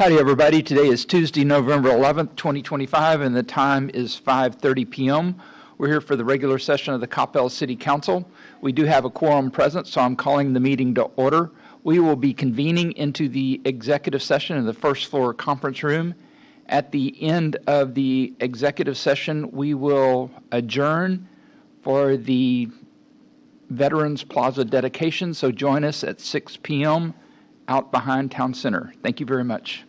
Howdy, everybody. Today is Tuesday, November 11th, 2025, and the time is 5:30 p.m. We're here for the regular session of the Coppell City Council. We do have a quorum present, so I'm calling the meeting to order. We will be convening into the executive session in the first floor conference room. At the end of the executive session, we will adjourn for the Veterans Plaza dedication, so join us at 6 p.m. out behind Town Center. Thank you very much.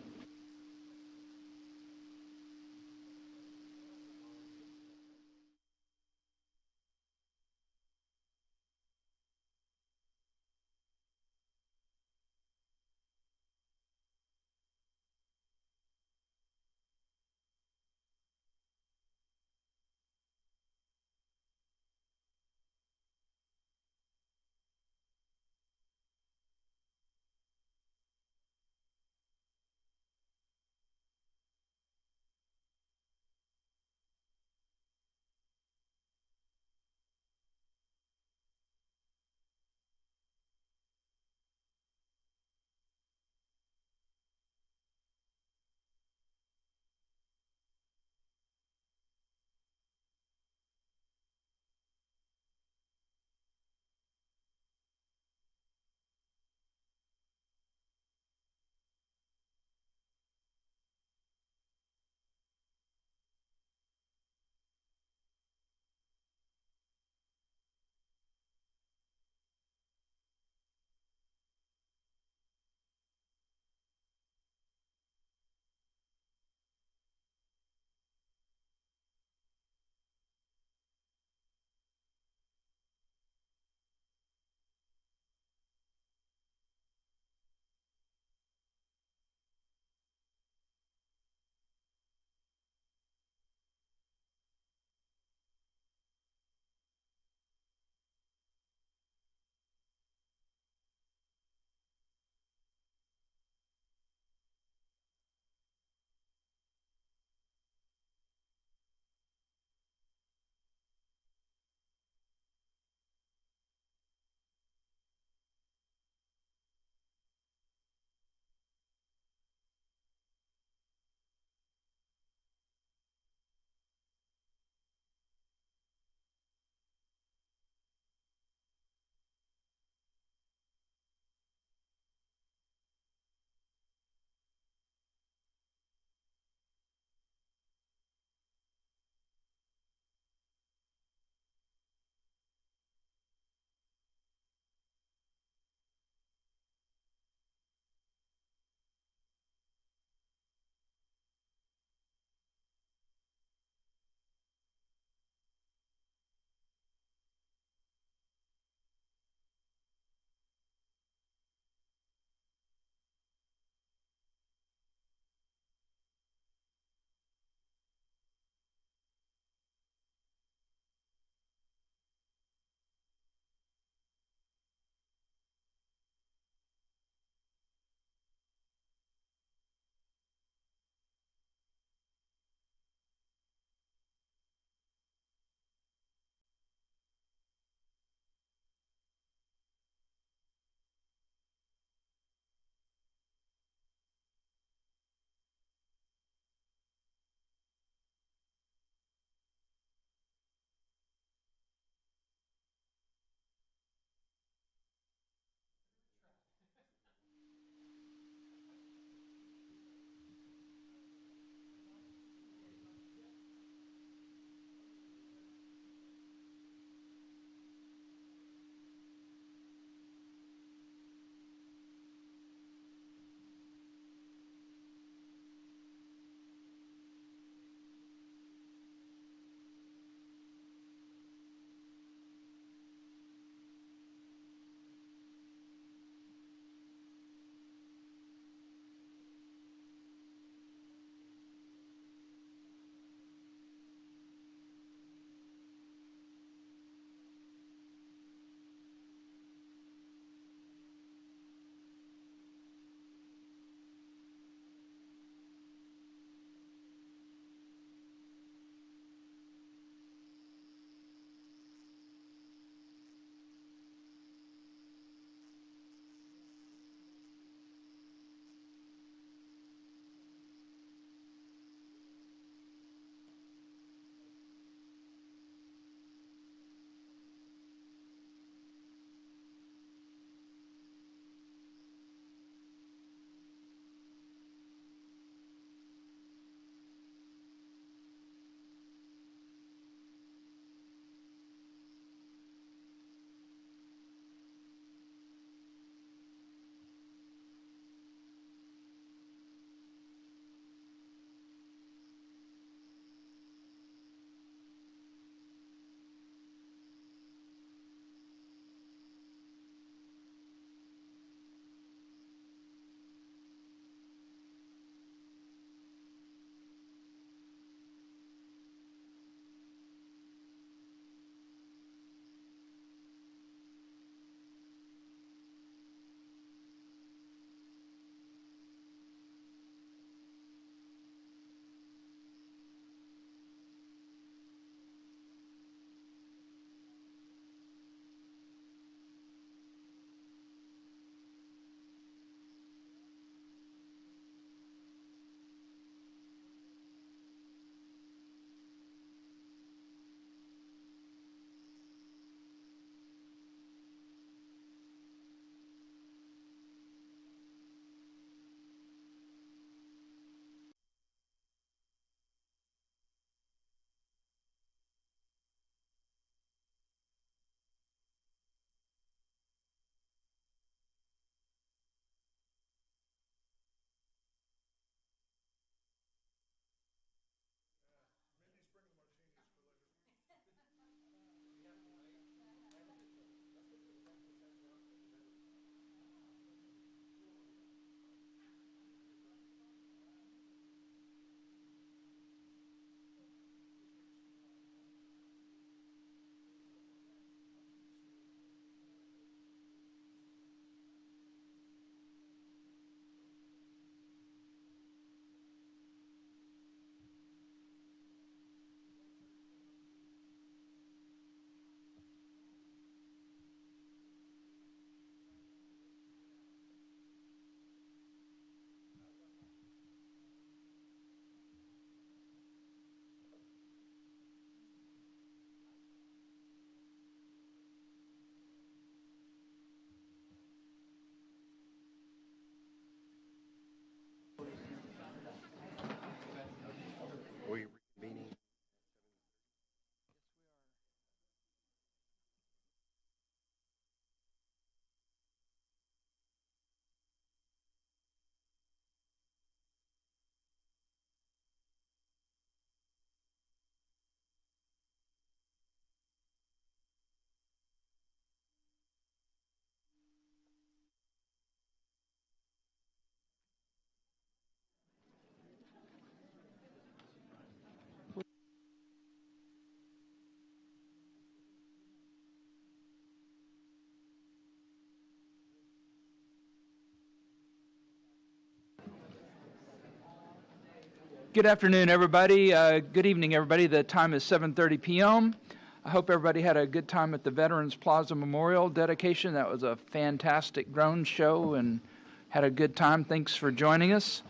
Good afternoon, everybody. Good evening, everybody. The time is 7:30 p.m. I hope everybody had a good time at the Veterans Plaza Memorial dedication. That was a fantastic drone show and had a good time. Thanks for joining us.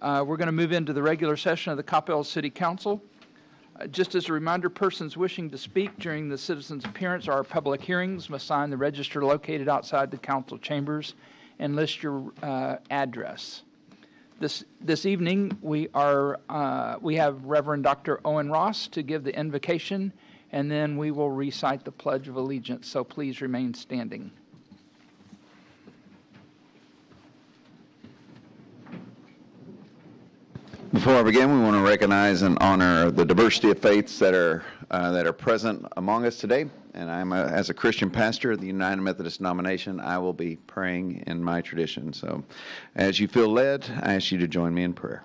We're going to move into the regular session of the Coppell City Council. Just as a reminder, persons wishing to speak during the citizens' appearance or public hearings must sign the register located outside the council chambers and list your address. This evening, we have Reverend Dr. Owen Ross to give the invocation, and then we will recite the Pledge of Allegiance, so please remain standing. Before I begin, we want to recognize and honor the diversity of faiths that are present among us today. And as a Christian pastor of the United Methodist denomination, I will be praying in my tradition. So as you feel led, I ask you to join me in prayer.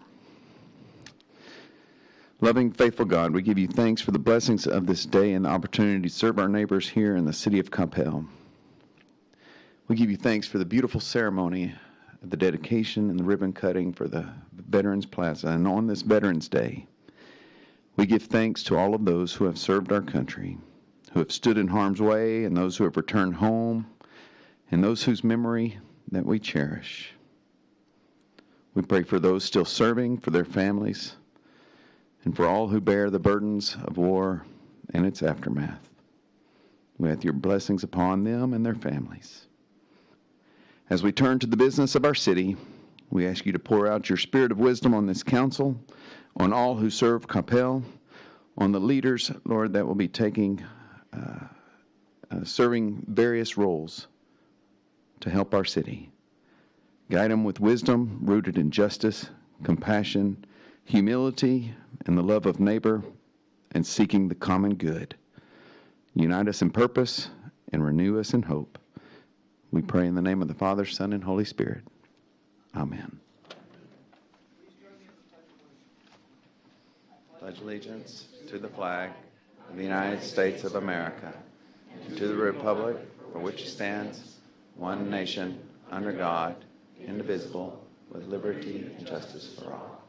Loving, faithful God, we give you thanks for the blessings of this day and the opportunity to serve our neighbors here in the city of Coppell. We give you thanks for the beautiful ceremony of the dedication and the ribbon cutting for the Veterans Plaza. And on this Veterans Day, we give thanks to all of those who have served our country, who have stood in harm's way, and those who have returned home, and those whose memory that we cherish. We pray for those still serving, for their families, and for all who bear the burdens of war and its aftermath. We ask your blessings upon them and their families. As we turn to the business of our city, we ask you to pour out your spirit of wisdom on this council, on all who serve Coppell, on the leaders, Lord, that will be serving various roles to help our city. Guide them with wisdom rooted in justice, compassion, humility, and the love of neighbor, and seeking the common good. Unite us in purpose and renew us in hope. We pray in the name of the Father, Son, and Holy Spirit. Amen. Pledge allegiance to the flag of the United States of America, and to the republic for which it stands, one nation, under God, indivisible, with liberty and justice for all.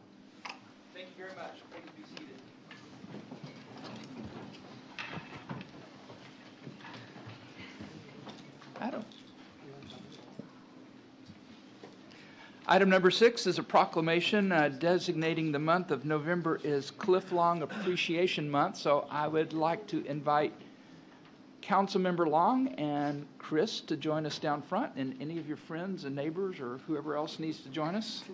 Thank you very much. Please be seated. Item number 6 is a proclamation designating the month of November is Cliff Long Appreciation Month. So I would like to invite Councilmember Long and Chris to join us down front, and any of your friends and neighbors or whoever else needs to join us.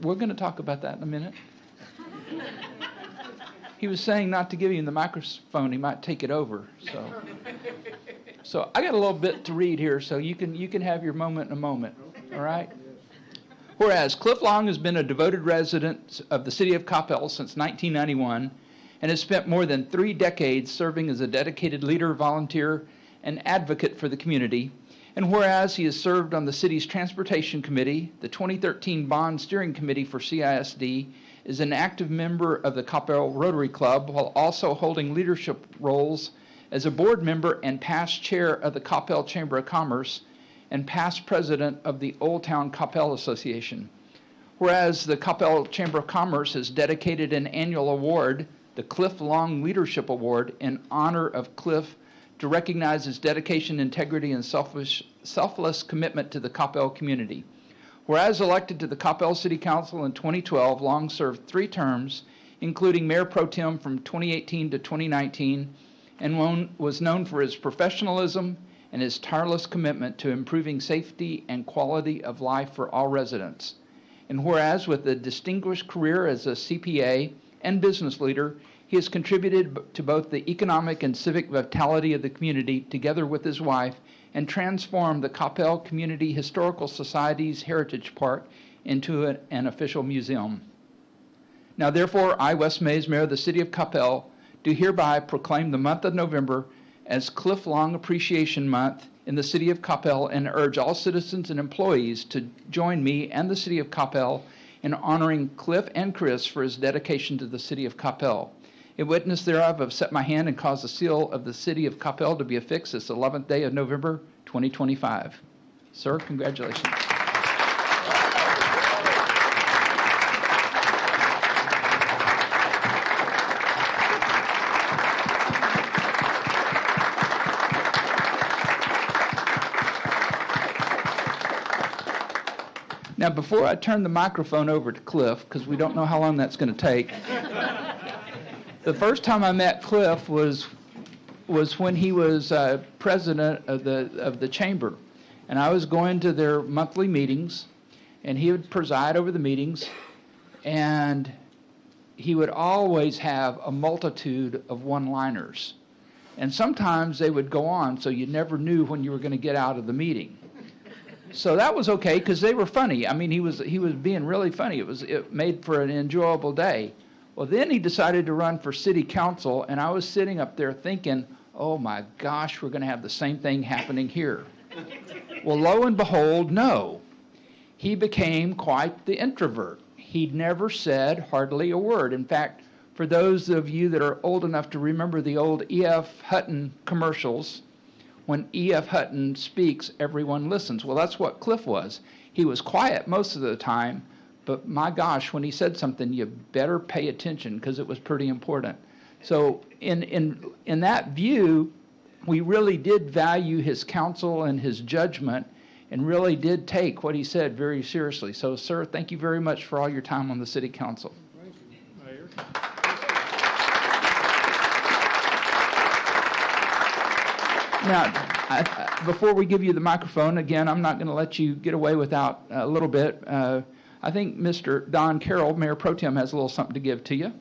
We're going to talk about that in a minute. He was saying not to give him the microphone. He might take it over. So I got a little bit to read here, so you can have your moment in a moment. All right? Whereas Cliff Long has been a devoted resident of the city of Coppell since 1991 and has spent more than 3 decades serving as a dedicated leader, volunteer, and advocate for the community. And whereas he has served on the city's Transportation Committee, the 2013 Bond Steering Committee for CISD, is an active member of the Coppell Rotary Club while also holding leadership roles as a board member and past chair of the Coppell Chamber of Commerce and past president of the Old Town Coppell Association. Whereas the Coppell Chamber of Commerce has dedicated an annual award, the Cliff Long Leadership Award, in honor of Cliff, to recognize his dedication, integrity, and selfless commitment to the Coppell community. Whereas elected to the Coppell City Council in 2012, Long served 3 terms, including Mayor Pro Tem from 2018 to 2019, and was known for his professionalism and his tireless commitment to improving safety and quality of life for all residents. And whereas with a distinguished career as a CPA and business leader, He has contributed to both the economic and civic vitality of the community, together with his wife, and transformed the Coppell Community Historical Society's Heritage Park into an official museum. Now, therefore, I, Wes Mays, Mayor of the City of Coppell, do hereby proclaim the month of November as Cliff Long Appreciation Month in the City of Coppell and urge all citizens and employees to join me and the City of Coppell in honoring Cliff and Chris for his dedication to the City of Coppell. In witness thereof, I've set my hand and caused the seal of the City of Coppell to be affixed this 11th day of November, 2025. Sir, congratulations. Now, before I turn the microphone over to Cliff, because we don't know how long that's going to take, the first time I met Cliff was when he was president of the chamber, and I was going to their monthly meetings, and he would preside over the meetings, and he would always have a multitude of one-liners, and sometimes they would go on, so you never knew when you were going to get out of the meeting. So that was okay because they were funny. I mean, he was being really funny. It made for an enjoyable day. Well, then he decided to run for city council, and I was sitting up there thinking, oh my gosh, we're going to have the same thing happening here. Well, lo and behold, no. He became quite the introvert. He never said hardly a word. In fact, for those of you that are old enough to remember the old E.F. Hutton commercials, when E.F. Hutton speaks, everyone listens. Well, that's what Cliff was. He was quiet most of the time, but my gosh, when he said something, you better pay attention because it was pretty important. So in that view, we really did value his counsel and his judgment and really did take what he said very seriously. So, sir, thank you very much for all your time on the city council. Thank you, Mayor. Now, before we give you the microphone, again, I'm not going to let you get away without a little bit. I think Mr. Don Carroll, Mayor Pro Tem, has a little something to give to you.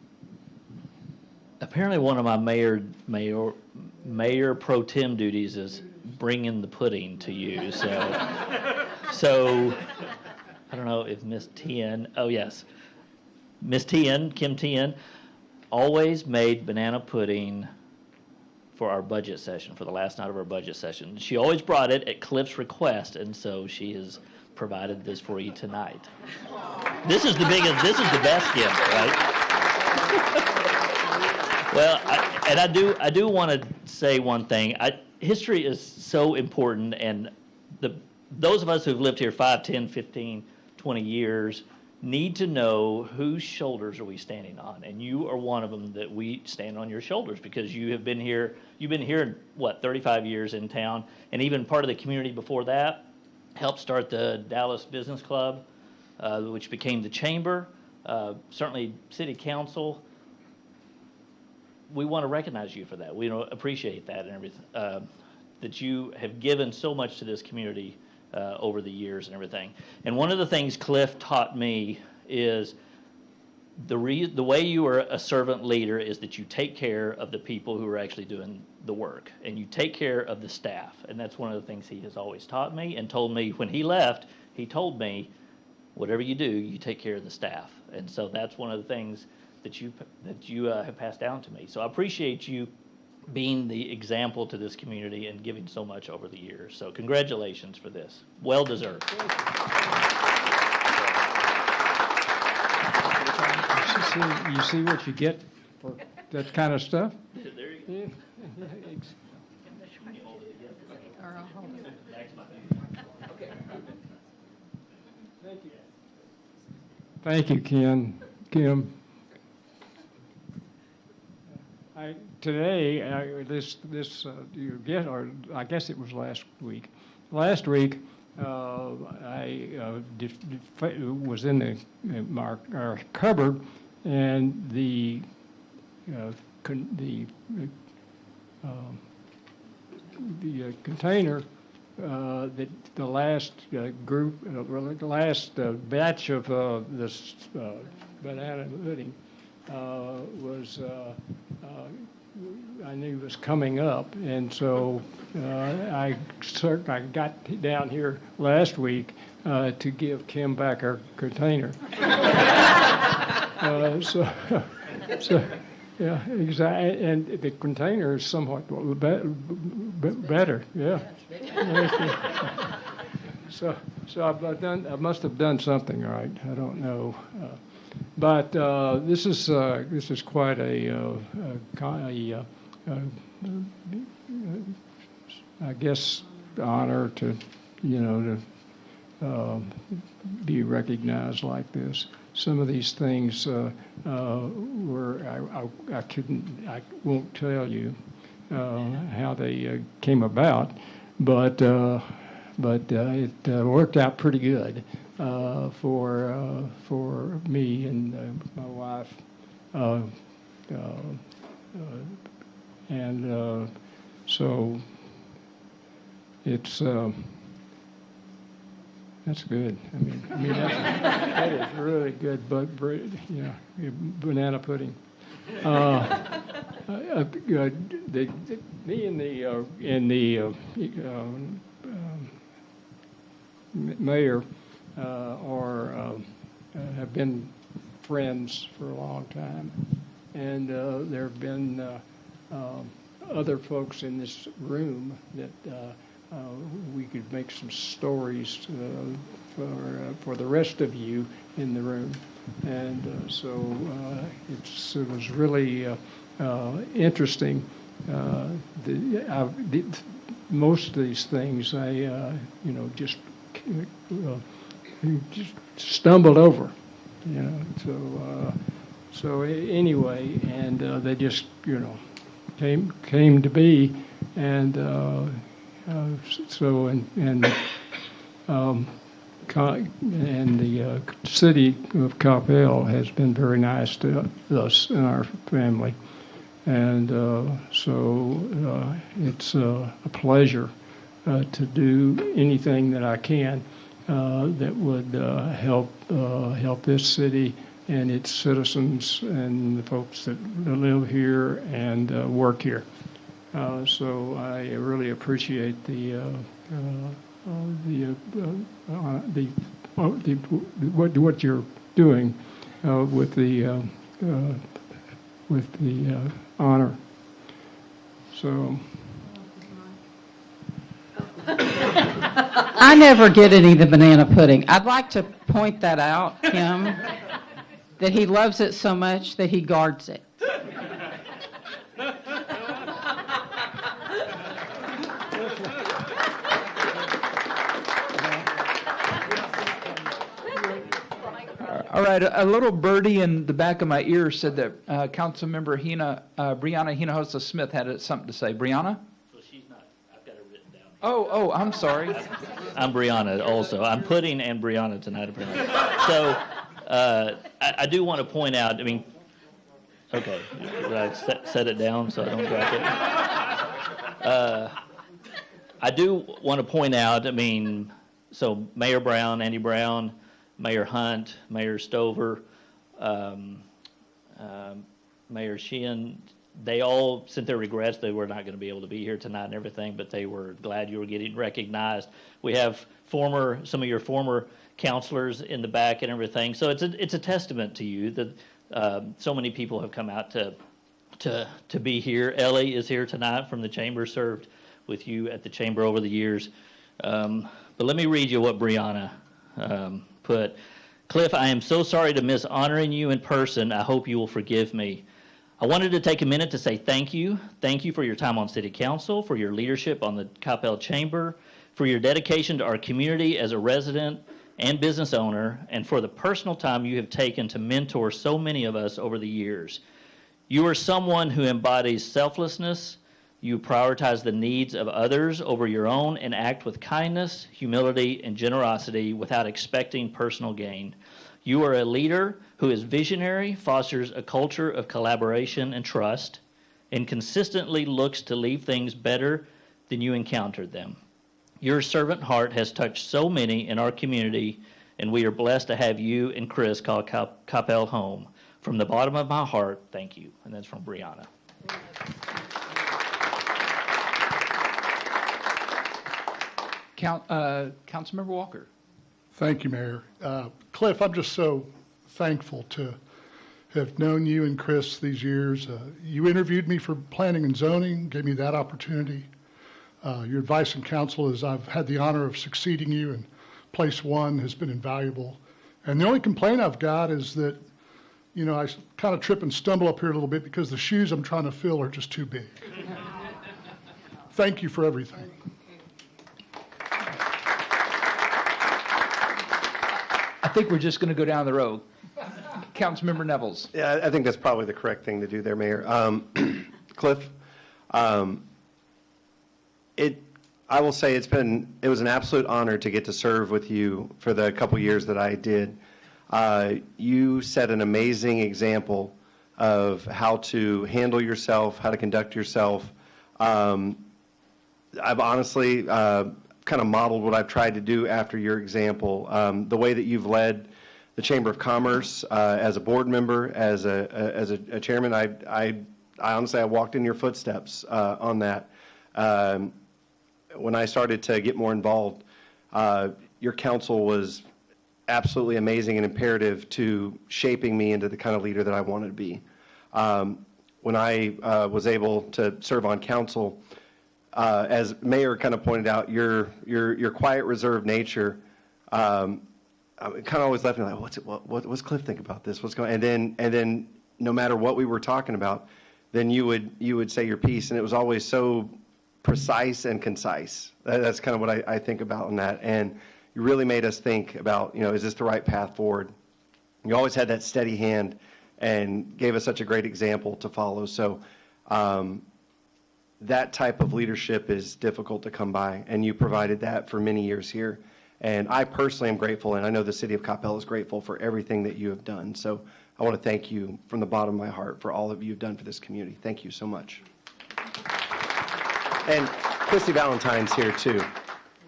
Apparently, one of my mayor pro tem duties is bringing the pudding to you. So I don't know if Miss Tien. Oh yes, Miss Tien, Kim Tien, always made banana pudding for our budget session, for the last night of our budget session. She always brought it at Cliff's request, and so she has provided this for you tonight. This is the best gift, right? Well, I do want to say one thing. History is so important, and those of us who've lived here 5, 10, 15, 20 years need to know whose shoulders are we standing on, and you are one of them that we stand on your shoulders because you've been here, what, 35 years in town, and even part of the community before that, helped start the Dallas Business Club, which became the Chamber, certainly City Council. We want to recognize you for that. We appreciate that and everything, that you have given so much to this community over the years and everything. And one of the things Cliff taught me is the way you are a servant leader is that you take care of the people who are actually doing the work, and you take care of the staff. And that's one of the things he has always taught me and told me when he left. He told me, whatever you do, you take care of the staff. And so that's one of the things that you have passed down to me. So I appreciate you being the example to this community and giving so much over the years. So congratulations for this. Well deserved. You see what you get for that kind of stuff? There you go. Thank you, Kim. Today, you get, or I guess it was last week. Last week, I was in our cupboard, and the container that the last group, the last batch of this banana pudding was I knew was coming up, and so I got down here last week to give Kim back her container. So, yeah, exactly. And the container is somewhat better. Yeah. So I must have done something right. I don't know. But this is quite I guess, honor to, be recognized like this. Some of these things I won't tell you how they came about, but it worked out pretty good for me and my wife, and so it's that's good. I mean that is really good, banana pudding. Me and the mayor have been friends for a long time, and there have been other folks in this room that we could make some stories for the rest of you in the room, and so it was really interesting. Most of these things I just stumbled over, so anyway, and they just came to be, and and the city of Coppell has been very nice to us and our family, and so it's a pleasure to do anything that I can that would help this city and its citizens and the folks that live here and work here. So I really appreciate what you're doing with the honor. So. I never get any of the banana pudding. I'd like to point that out, Kim, that he loves it so much that he guards it. All right, a little birdie in the back of my ear said that Councilmember Brianna Hinojosa-Smith had something to say. Brianna? So she's not, I've got it written down. Oh, I'm sorry. I'm Brianna also. I'm Pudding and Brianna tonight, apparently. So I do want to point out, okay, did I set it down so I don't drop it? I do want to point out, so Mayor Brown, Andy Brown, Mayor Hunt, Mayor Stover, Mayor Sheehan, they all sent their regrets. They were not going to be able to be here tonight and everything, but they were glad you were getting recognized. We have some of your former counselors in the back and everything. So it's a testament to you that so many people have come out to be here. Ellie is here tonight from the chamber, served with you at the chamber over the years. But let me read you what Brianna put. Cliff, I am so sorry to miss honoring you in person. I hope you will forgive me. I wanted to take a minute to say thank you. Thank you for your time on City Council, for your leadership on the Coppell Chamber, for your dedication to our community as a resident and business owner, and for the personal time you have taken to mentor so many of us over the years. You are someone who embodies selflessness. You prioritize the needs of others over your own and act with kindness, humility, and generosity without expecting personal gain. You are a leader who is visionary, fosters a culture of collaboration and trust, and consistently looks to leave things better than you encountered them. Your servant heart has touched so many in our community, and we are blessed to have you and Chris call Coppell home. From the bottom of my heart, thank you. And that's from Brianna. Councilmember Walker. Thank you, Mayor. Cliff, I'm just so thankful to have known you and Chris these years. You interviewed me for planning and zoning, gave me that opportunity. Your advice and counsel as I've had the honor of succeeding you in place one has been invaluable. And the only complaint I've got is that, you know, I kind of trip and stumble up here a little bit because the shoes I'm trying to fill are just too big. Thank you for everything. I think we're just going to go down the road. Councilmember Nevels. Yeah, I think that's probably the correct thing to do there, Mayor. Cliff, I will say it was an absolute honor to get to serve with you for the couple years that I did. You set an amazing example of how to handle yourself, how to conduct yourself. I've honestly kind of modeled what I've tried to do after your example. The way that you've led the Chamber of Commerce as a board member, as a chairman, I honestly, I walked in your footsteps on that. When I started to get more involved, your counsel was absolutely amazing and imperative to shaping me into the kind of leader that I wanted to be. When I was able to serve on council, as Mayor kind of pointed out, your quiet, reserved nature kind of always left me like, what's Cliff think about this? What's going? And then no matter what we were talking about, then you would say your piece, and it was always so precise and concise. That's kind of what I think about in that. And you really made us think about, you know, is this the right path forward? You always had that steady hand and gave us such a great example to follow. So that type of leadership is difficult to come by, and you provided that for many years here. And I personally am grateful, and I know the city of Coppell is grateful for everything that you have done. So I want to thank you from the bottom of my heart for all of you've done for this community. Thank you so much. And Christy Valentine's here too.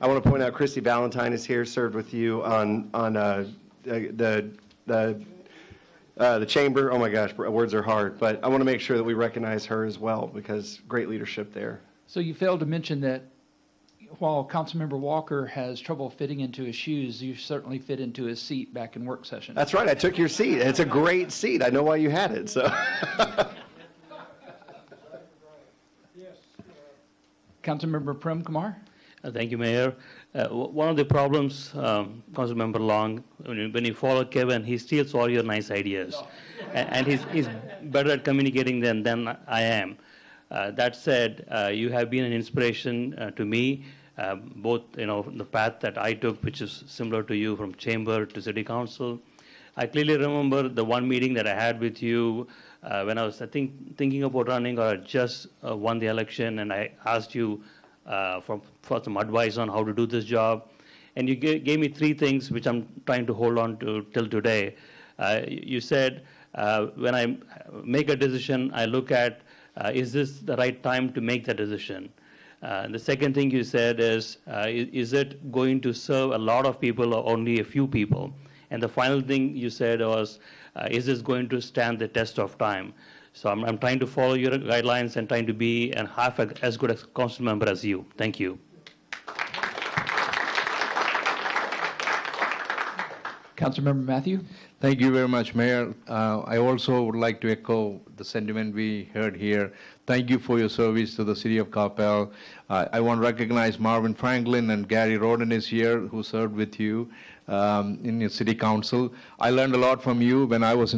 I want to point out Christy Valentine is here, served with you on the chamber. Oh my gosh, words are hard, but I want to make sure that we recognize her as well because great leadership there. So you failed to mention that while Councilmember Walker has trouble fitting into his shoes, you certainly fit into his seat back in work session. That's right. I took your seat. It's a great seat. I know why you had it. So. Councilmember Prem Kumar. Thank you, Mayor. One of the problems, Councilmember Long, when you follow Kevin, he steals all your nice ideas. And he's better at communicating than I am. That said, you have been an inspiration to me, both, you know, the path that I took, which is similar to you from chamber to city council. I clearly remember the one meeting that I had with you when I was, thinking about running or just won the election, and I asked you for some advice on how to do this job. And you gave me three things which I'm trying to hold on to till today. You said, when I make a decision, I look at, is this the right time to make that decision? The second thing you said is it going to serve a lot of people or only a few people? And the final thing you said was, is this going to stand the test of time? So I'm trying to follow your guidelines and trying to be half as good a council member as you. Thank you. Councilmember Matthew. Thank you very much, Mayor. I also would like to echo the sentiment we heard here. Thank you for your service to the city of Coppell. I want to recognize Marvin Franklin and Gary Roden is here, who served with you in your city council. I learned a lot from you when I was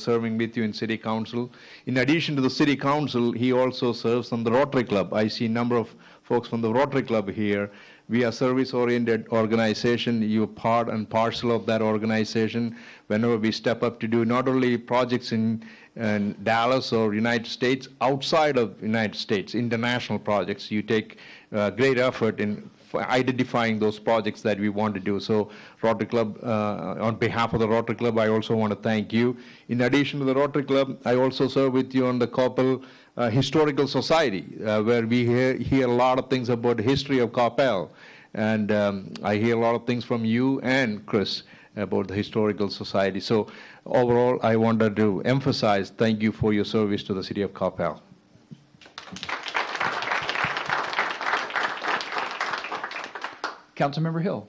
serving with you in city council. In addition to the city council, he also serves on the Rotary Club. I see a number of folks from the Rotary Club here. We are a service-oriented organization. You're part and parcel of that organization. Whenever we step up to do not only projects in Dallas or United States, outside of United States, international projects, you take great effort in identifying those projects that we want to do. So Rotary Club, on behalf of the Rotary Club, I also want to thank you. In addition to the Rotary Club, I also serve with you on the Coppell Historical Society, where we hear a lot of things about the history of Coppell. And I hear a lot of things from you and Chris about the Historical Society. So overall, I wanted to emphasize thank you for your service to the city of Councilmember Hill.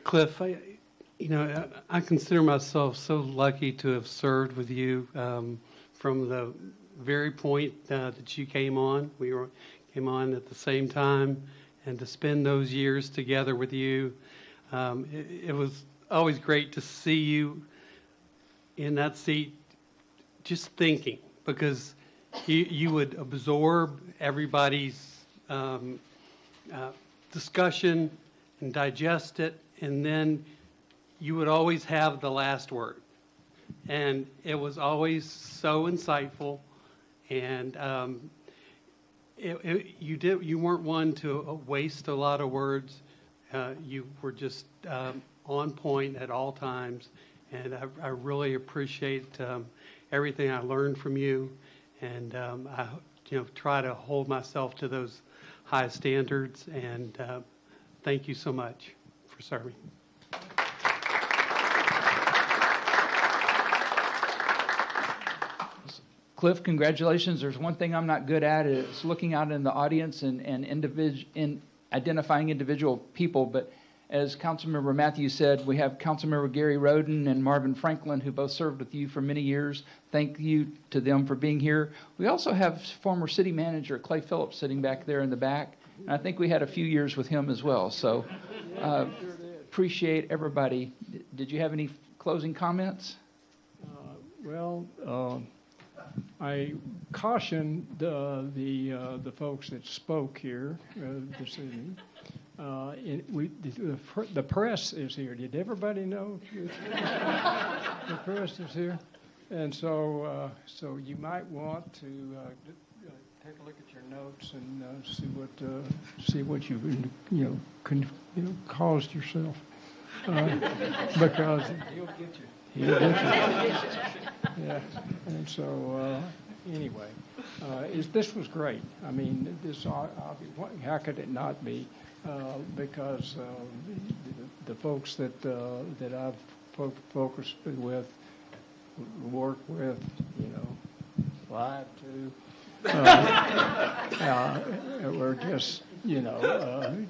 Cliff, I consider myself so lucky to have served with you from the very point that you came on. Came on at the same time, and to spend those years together with you. It was always great to see you in that seat just thinking, because you would absorb everybody's discussion and digest it, and then you would always have the last word. And it was always so insightful, and you weren't one to waste a lot of words. You were just on point at all times, and I really appreciate everything I learned from you, and I try to hold myself to those high standards, and thank you so much for serving. Cliff, congratulations. There's one thing I'm not good at, is looking out in the audience and identifying individual people. But as Councilmember Matthews said, we have Councilmember Gary Roden and Marvin Franklin, who both served with you for many years. Thank you to them for being here. We also have former city manager Clay Phillips sitting back there in the back. And I think we had a few years with him as well. So appreciate everybody. Did you have any closing comments? I caution the folks that spoke here this evening. The press is here. Did everybody know the press is here? And so you might want to take a look at your notes and see what you caused yourself, because he'll get you. He'll get you. Yeah, and so anyway, this was great. I mean, how could it not be? Because the folks that I've focused with, worked with, lied to, were just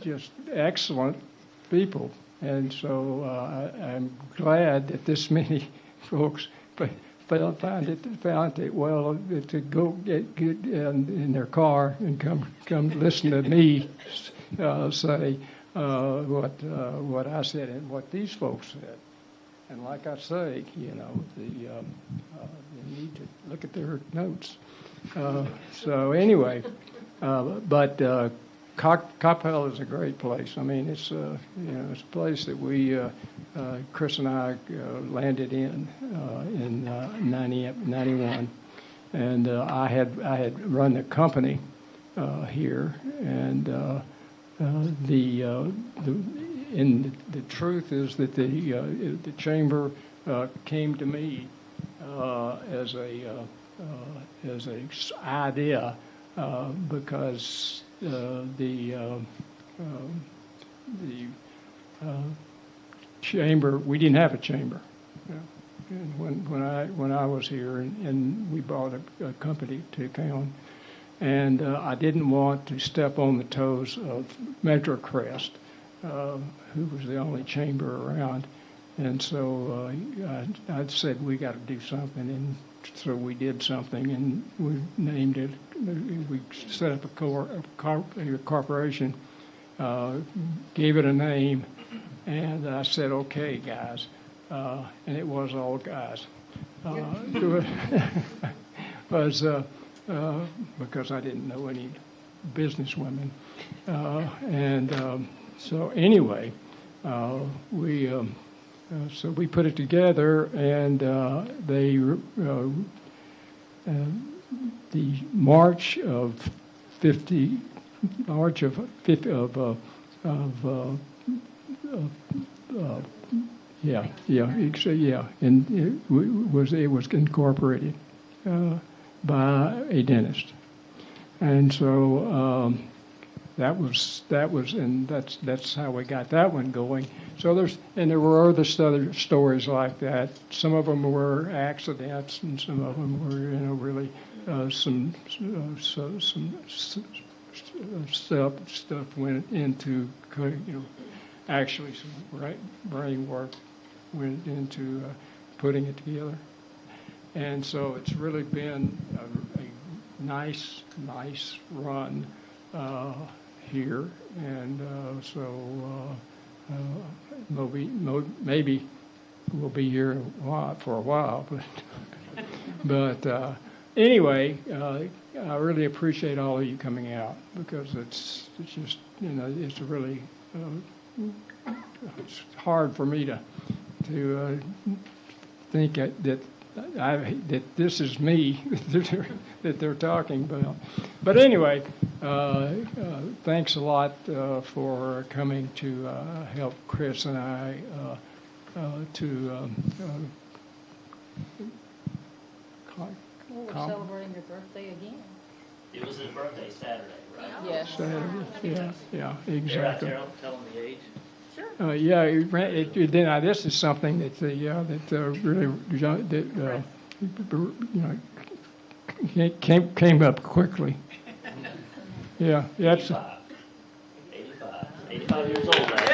just excellent people. And so I'm glad that this many folks found it well to go get in their car and come listen to me say what I said and what these folks said. And like I say, you need to look at their notes. So anyway, but Coppell is a great place. I mean, it's it's a place that we Chris and I landed in 91, and I had run the company here, and the truth is that the chamber came to me as a idea because the chamber, we didn't have a chamber. And when I was here, and we brought a company to town, and I didn't want to step on the toes of MetroCrest, who was the only chamber around, and so I said we got to do something, and so we did something, and we named it. We set up a corporation, gave it a name, and I said, "Okay, guys," and it was all guys. Was because I didn't know any business women, and so anyway, so we put it together, and the March of 50, and it was incorporated by a dentist, and so that was, and that's how we got that one going. So there were other stories like that. Some of them were accidents, and some of them were, really some stuff went into, actually some brain work went into putting it together. And so it's really been a nice run here. And maybe we'll be here for a while. But anyway, I really appreciate all of you coming out, because it's just, it's really, it's hard for me to think that this is me that they're talking about. But anyway, thanks a lot for coming to help Chris and I We're celebrating your birthday again. It was his birthday Saturday, right? Yes. Yeah, exactly. Carol, tell him the age. This is something that came up quickly. Yeah, that's 85 years old. Right?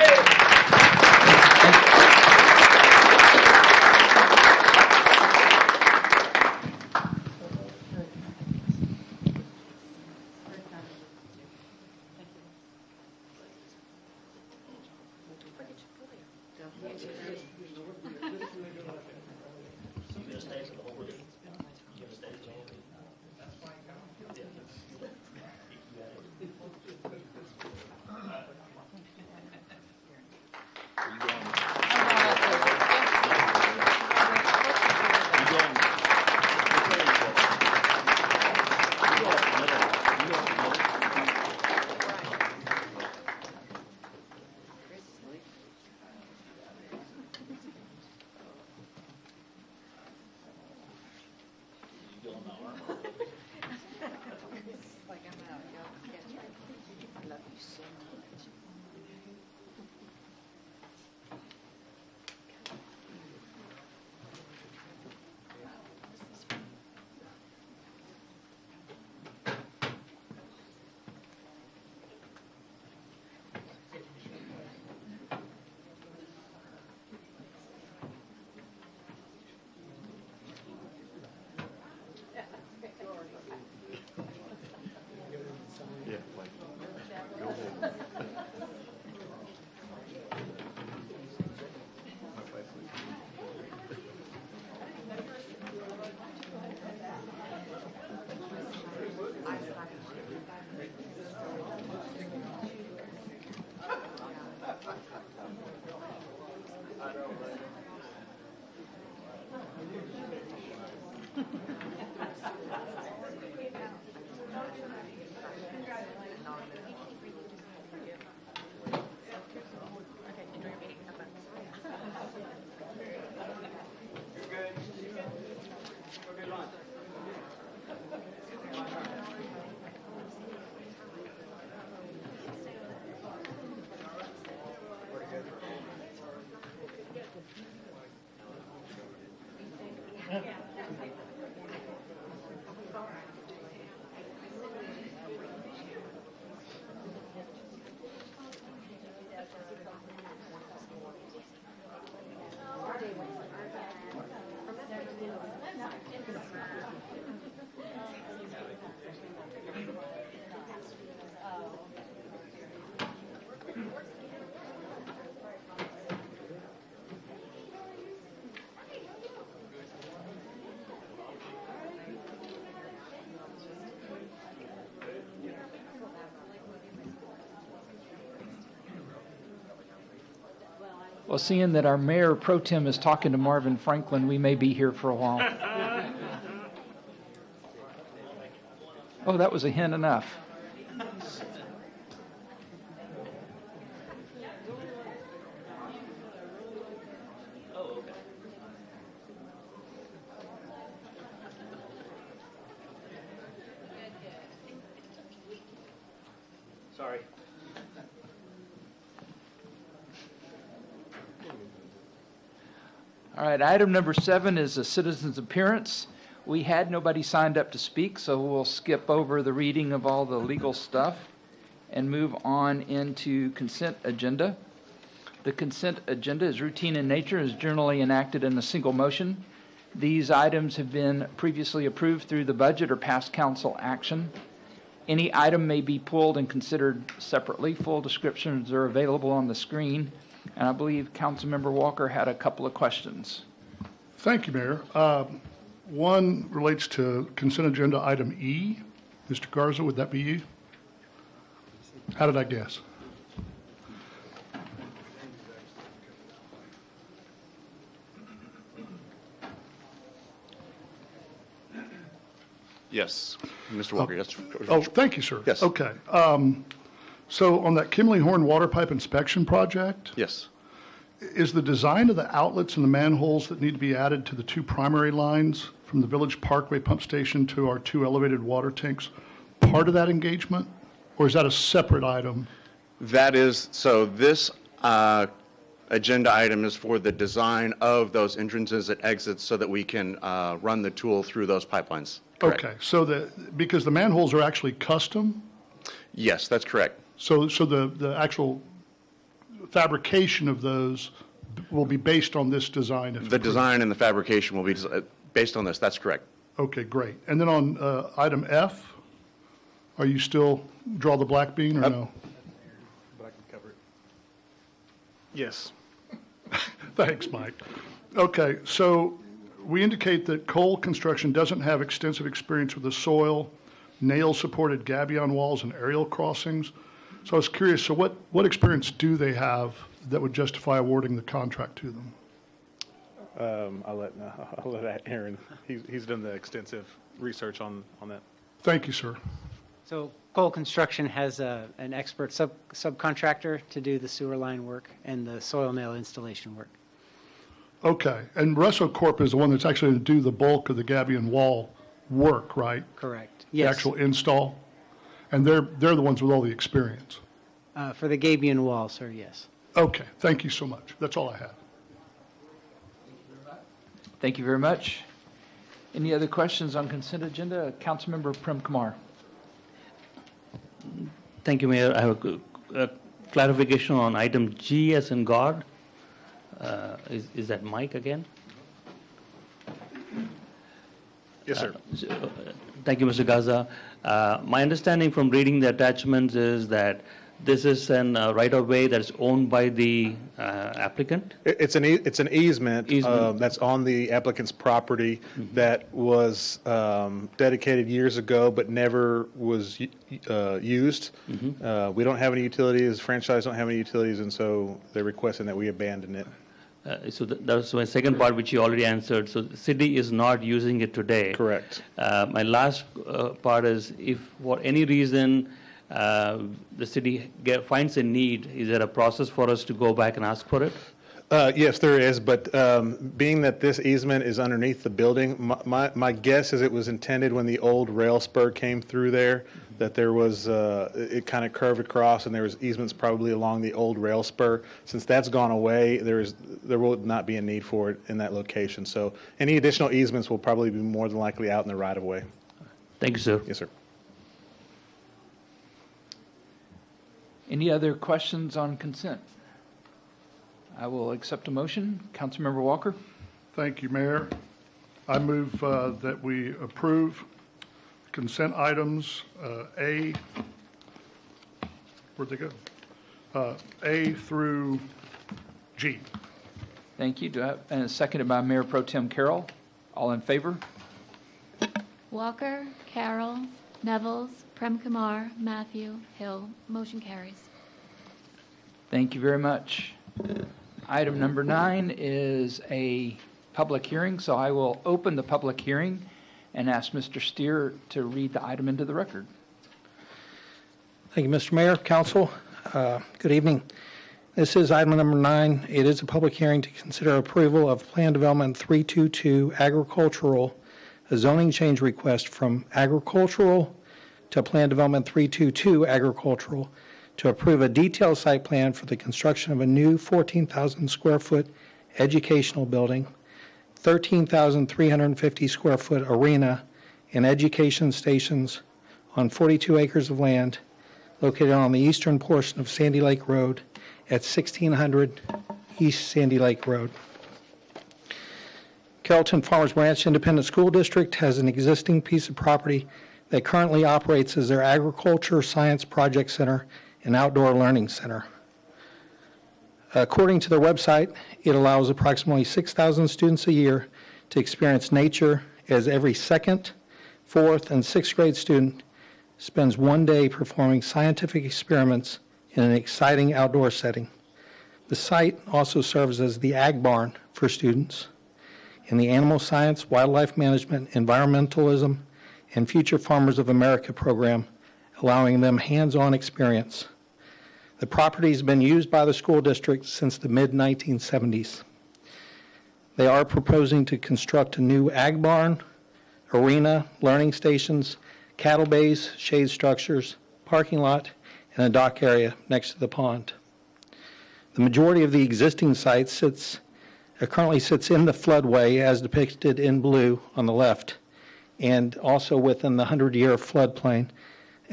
Well, seeing that our mayor pro tem is talking to Marvin Franklin, we may be here for a while. Oh, that was a hint enough. Sorry. All right, item number 7 is a citizen's appearance. We had nobody signed up to speak, so we'll skip over the reading of all the legal stuff. and move on into consent agenda. The consent agenda is routine in nature, is generally enacted in a single motion. These items have been previously approved through the budget or past council action. Any item may be pulled and considered separately. Full descriptions are available on the screen, and I believe Councilmember Walker had a couple of questions. Thank you, Mayor. One relates to consent agenda item E. Mr. Garza, would that be you? How did I guess? Yes, Mr. Walker, yes. Oh, thank you, sir. Yes. Okay. So on that Kimley Horn water pipe inspection project, Yes. is the design of the outlets and the manholes that need to be added to the two primary lines from the Village Parkway pump station to our two elevated water tanks part of that engagement? Or is that a separate item? That is, so this agenda item is for the design of those entrances and exits so that we can run the tool through those pipelines. Correct. Okay, so because the manholes are actually custom, Yes, that's correct. so the actual fabrication of those will be based on this design? if The approved. design and the fabrication will be based on this, that's correct. Okay, great. And then on item F, are you still draw the black bean or no? Yes. Thanks, Mike. Okay, so we indicate that Cole Construction doesn't have extensive experience with the soil, nail-supported gabion walls, and aerial crossings. So I was curious, so what experience do they have that would justify awarding the contract to them? I'll let Aaron, he's done the extensive research on that. Thank you, sir. So Coppell Construction has an expert subcontractor to do the sewer line work and the soil nail installation work. Okay, and Russo Corp is the one that's actually going to do the bulk of the gabion wall work, right? Correct. The Yes. actual install? And they're the ones with all the experience? For the gabion wall, sir, yes. Okay, thank you so much. That's all I have. Thank you very much. Any other questions on consent agenda? Councilmember Prem Kumar. Thank you, Mayor. I have a clarification on item G as in God. Is that Mike again? Yes, sir. Thank you, Mr. Gaza. My understanding from reading the attachments is that this is an right-of-way that's owned by the applicant? It's an easement Easement. that's on the applicant's property that was dedicated years ago but never was used. We don't have any utilities, franchise don't have any utilities, and so they're requesting that we abandon it. So that was my second part, which you already answered. So the city is not using it today. Correct. My last part is, if for any reason the city finds a need, is there a process for us to go back and ask for it? Yes, there is, but being that this easement is underneath the building, my guess is it was intended when the old rail spur came through there, that there was, it kind of curved across, and there was easements probably along the old rail spur. Since that's gone away, there will not be a need for it in that location. So any additional easements will probably be more than likely out in the right-of-way. Thank you, sir. Yes, sir. Any other questions on consent? I will accept a motion. Councilmember Walker? Thank you, Mayor. I move that we approve consent items A, where'd they go? A through G. Thank you. Do I have, and seconded by Mayor Pro Tem Carroll. All in favor? Walker, Carroll, Nevels, Prem Kumar, Matthew, Hill. Motion carries. Thank you very much. Item number 9 is a public hearing, so I will open the public hearing and ask Mr. Steer to read the item into the record. Thank you, Mr. Mayor, Council. Good evening. This is item number 9. It is a public hearing to consider approval of Plan Development 322 Agricultural, a zoning change request from agricultural to Plan Development 322 Agricultural to approve a detailed site plan for the construction of a new 14,000 square foot educational building, 13,350 square foot arena, and education stations on 42 acres of land located on the eastern portion of Sandy Lake Road at 1600 East Sandy Lake Road. Carrollton Farmers Branch Independent School District has an existing piece of property that currently operates as their Agriculture Science Project Center and Outdoor Learning Center. According to their website, it allows approximately 6,000 students a year to experience nature, as every second, fourth, and sixth grade student spends one day performing scientific experiments in an exciting outdoor setting. The site also serves as the Ag Barn for students in the Animal Science, Wildlife Management, Environmentalism, and Future Farmers of America program, allowing them hands-on experience. The property has been used by the school district since the mid-1970s. They are proposing to construct a new ag barn, arena, learning stations, cattle bays, shade structures, parking lot, and a dock area next to the pond. The majority of the existing site currently sits in the floodway as depicted in blue on the left, and also within the 100-year floodplain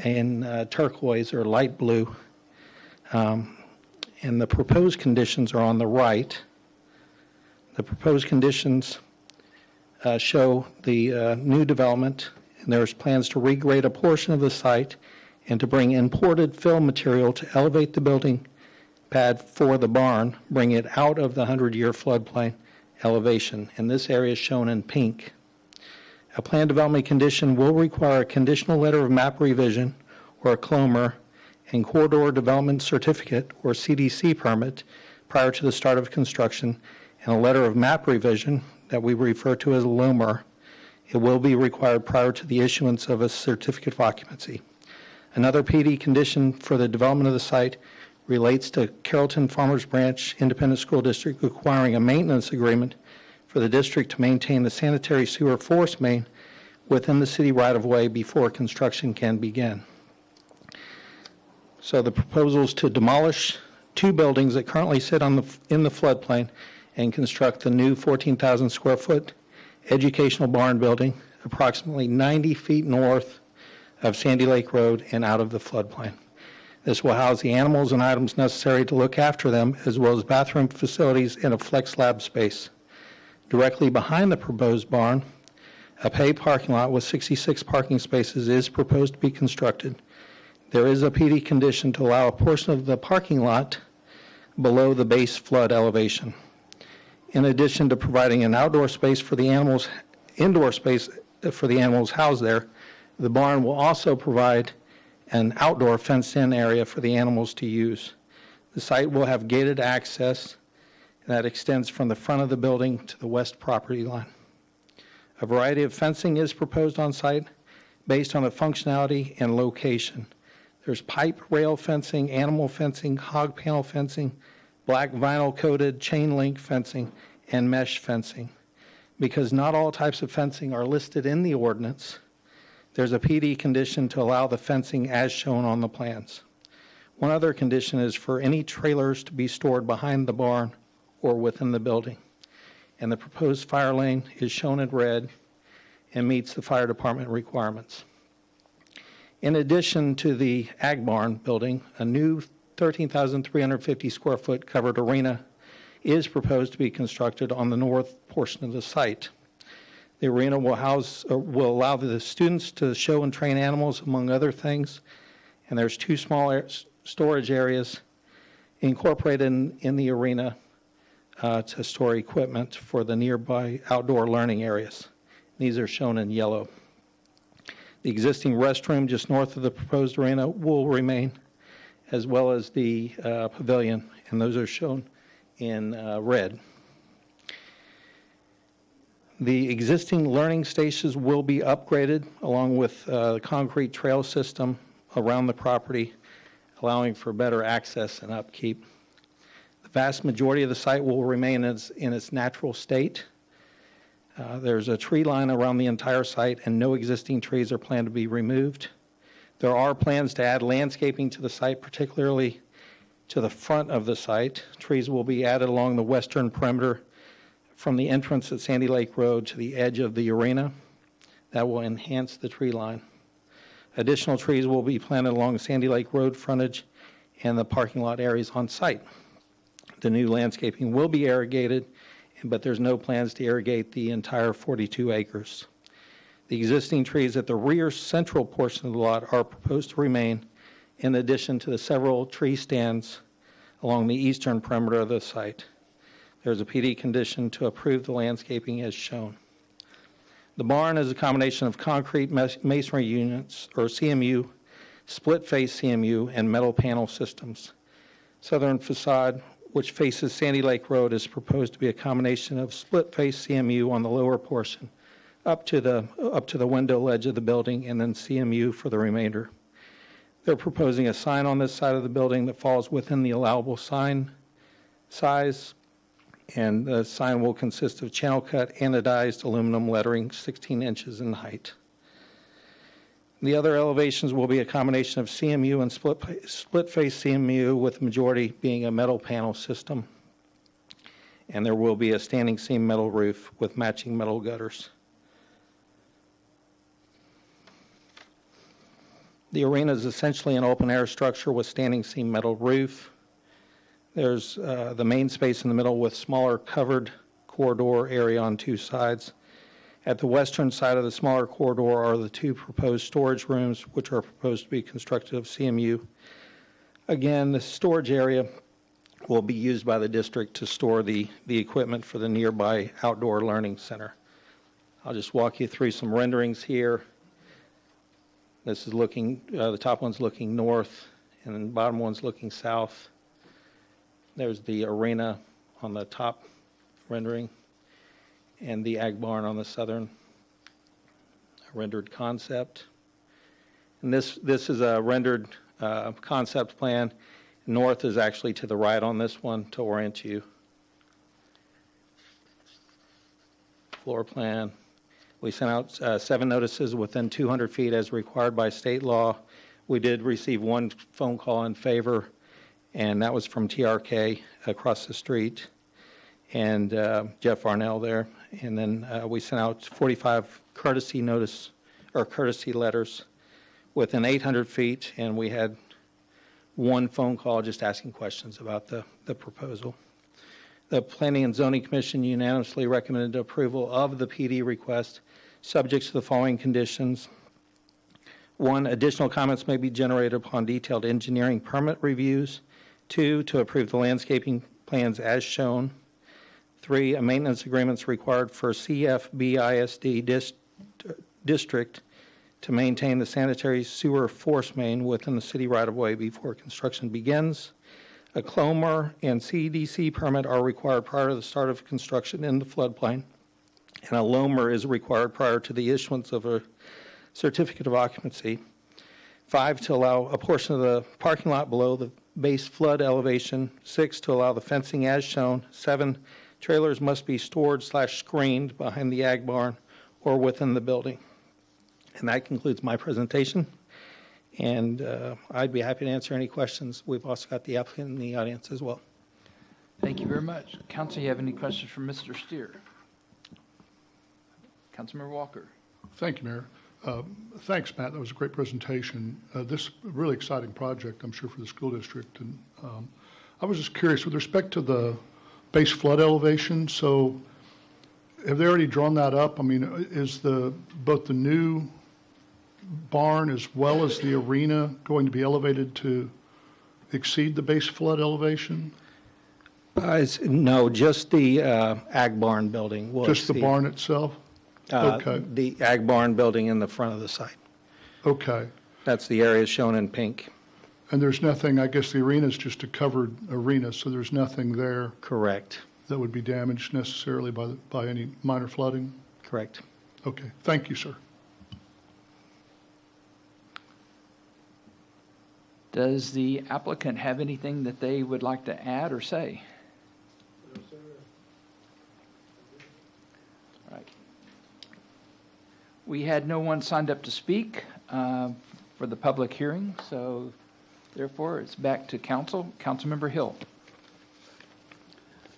in turquoise or light blue. And the proposed conditions are on the right. The proposed conditions show the new development, and there's plans to regrade a portion of the site and to bring imported fill material to elevate the building pad for the barn, bring it out of the 100-year floodplain elevation, and this area is shown in pink. A plan development condition will require a conditional letter of map revision or a CLOMR and corridor development certificate or CDC permit prior to the start of construction, and a letter of map revision that we refer to as a LOMR. It will be required prior to the issuance of a certificate of occupancy. Another PD condition for the development of the site relates to Carrollton Farmers Branch Independent School District requiring a maintenance agreement for the district to maintain the sanitary sewer force main within the city right-of-way before construction can begin. So the proposal is to demolish two buildings that currently sit in the floodplain and construct the new 14,000 square foot educational barn building approximately 90 feet north of Sandy Lake Road and out of the floodplain. This will house the animals and items necessary to look after them, as well as bathroom facilities and a flex lab space. Directly behind the proposed barn, a paved parking lot with 66 parking spaces is proposed to be constructed. There is a PD condition to allow a portion of the parking lot below the base flood elevation. In addition to providing an outdoor space for the animals, indoor space for the animals housed there, the barn will also provide an outdoor fenced-in area for the animals to use. The site will have gated access that extends from the front of the building to the west property line. A variety of fencing is proposed on site based on the functionality and location. There's pipe rail fencing, animal fencing, hog panel fencing, black vinyl coated chain link fencing, and mesh fencing. Because not all types of fencing are listed in the ordinance, there's a PD condition to allow the fencing as shown on the plans. One other condition is for any trailers to be stored behind the barn or within the building. And the proposed fire lane is shown in red and meets the fire department requirements. In addition to the Ag Barn building, a new 13,350 square foot covered arena is proposed to be constructed on the north portion of the site. The arena will allow the students to show and train animals, among other things, and there's two small storage areas incorporated in the arena to store equipment for the nearby outdoor learning areas. These are shown in yellow. The existing restroom just north of the proposed arena will remain, as well as the pavilion, and those are shown in red. The existing learning stations will be upgraded along with the concrete trail system around the property, allowing for better access and upkeep. The vast majority of the site will remain in its natural state. There's a tree line around the entire site, and no existing trees are planned to be removed. There are plans to add landscaping to the site, particularly to the front of the site. Trees will be added along the western perimeter from the entrance at Sandy Lake Road to the edge of the arena. That will enhance the tree line. Additional trees will be planted along Sandy Lake Road frontage and the parking lot areas on site. The new landscaping will be irrigated, but there's no plans to irrigate the entire 42 acres. The existing trees at the rear central portion of the lot are proposed to remain, in addition to the several tree stands along the eastern perimeter of the site. There's a PD condition to approve the landscaping as shown. The barn is a combination of concrete masonry units, or CMU, split-face CMU, and metal panel systems. Southern facade, which faces Sandy Lake Road, is proposed to be a combination of split-face CMU on the lower portion up to the window ledge of the building, and then CMU for the remainder. They're proposing a sign on this side of the building that falls within the allowable sign size, and the sign will consist of channel cut anodized aluminum lettering 16 inches in height. The other elevations will be a combination of CMU and split-face CMU, with the majority being a metal panel system. And there will be a standing seam metal roof with matching metal gutters. The arena is essentially an open-air structure with standing seam metal roof. There's the main space in the middle with smaller covered corridor area on two sides. At the western side of the smaller corridor are the two proposed storage rooms, which are proposed to be constructed of CMU. Again, the storage area will be used by the district to store the equipment for the nearby outdoor learning center. I'll just walk you through some renderings here. This is looking, the top one's looking north, and then the bottom one's looking south. There's the arena on the top rendering, and the ag barn on the southern rendered concept. And this is a rendered concept plan. North is actually to the right on this one to orient you. Floor plan. We sent out 7 notices within 200 feet as required by state law. We did receive 1 phone call in favor, and that was from TRK across the street, and Jeff Arnell there. And then we sent out 45 courtesy notice or courtesy letters within 800 feet, and we had 1 phone call just asking questions about the proposal. The Planning and Zoning Commission unanimously recommended approval of the PD request, subject to the following conditions. 1, additional comments may be generated upon detailed engineering permit reviews. 2, to approve the landscaping plans as shown. 3, a maintenance agreement is required for CFBISD district to maintain the sanitary sewer force main within the city right-of-way before construction begins. A CLOMR and CDC permit are required prior to the start of construction in the floodplain, and a LOMR is required prior to the issuance of a certificate of occupancy. 5, to allow a portion of the parking lot below the base flood elevation. 6, to allow the fencing as shown. 7, trailers must be stored/screened behind the ag barn or within the building. And that concludes my presentation. And I'd be happy to answer any questions. We've also got the applicant in the audience as well. Thank you very much. Council, you have any questions for Mr. Steer? Councilmember Walker. Thank you, Mayor. Thanks, Matt. That was a great presentation. This is a really exciting project, I'm sure, for the school district. And I was just curious, with respect to the base flood elevation, so have they already drawn that up? I mean, is both the new barn as well as the arena going to be elevated to exceed the base flood elevation? No, just the ag barn building will Just the exceed. barn itself? Okay. The ag barn building in the front of the site. Okay. That's the area shown in pink. And there's nothing, I guess the arena is just a covered arena, so there's nothing there. Correct. That would be damaged necessarily by any minor flooding? Correct. Okay. Thank you, sir. Does the applicant have anything that they would like to add or say? No, sir. All right. We had no one signed up to speak for the public hearing, so therefore it's back to council. Councilmember Hill.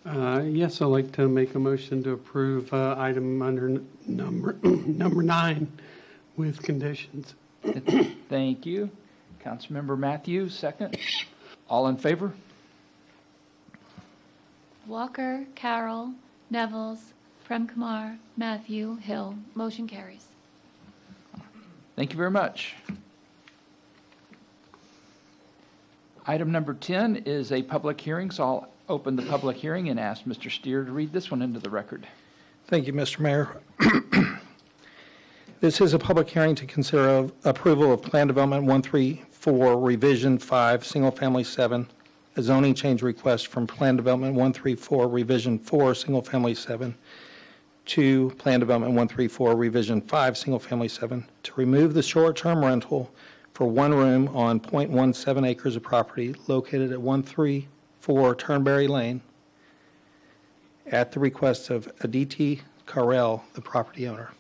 Yes, I'd like to make a motion to approve item under number 9 with conditions. Thank you. Councilmember Matthews, second. All in favor? Walker, Carroll, Nevels, Prem Kumar, Matthew, Hill. Motion carries. Thank you very much. Item number 10 is a public hearing, so I'll open the public hearing and ask Mr. Steer to read this one into the record. Thank you, Mr. Mayor. This is a public hearing to consider approval of Plan Development 134, Revision 5, Single Family 7, a zoning change request from Plan Development 134, Revision 4, Single Family 7, to Plan Development 134, Revision 5, Single Family 7, to remove the short-term rental for one room on .17 acres of property located at 134 Turnberry Lane at the request of Aditi Karel, the property owner.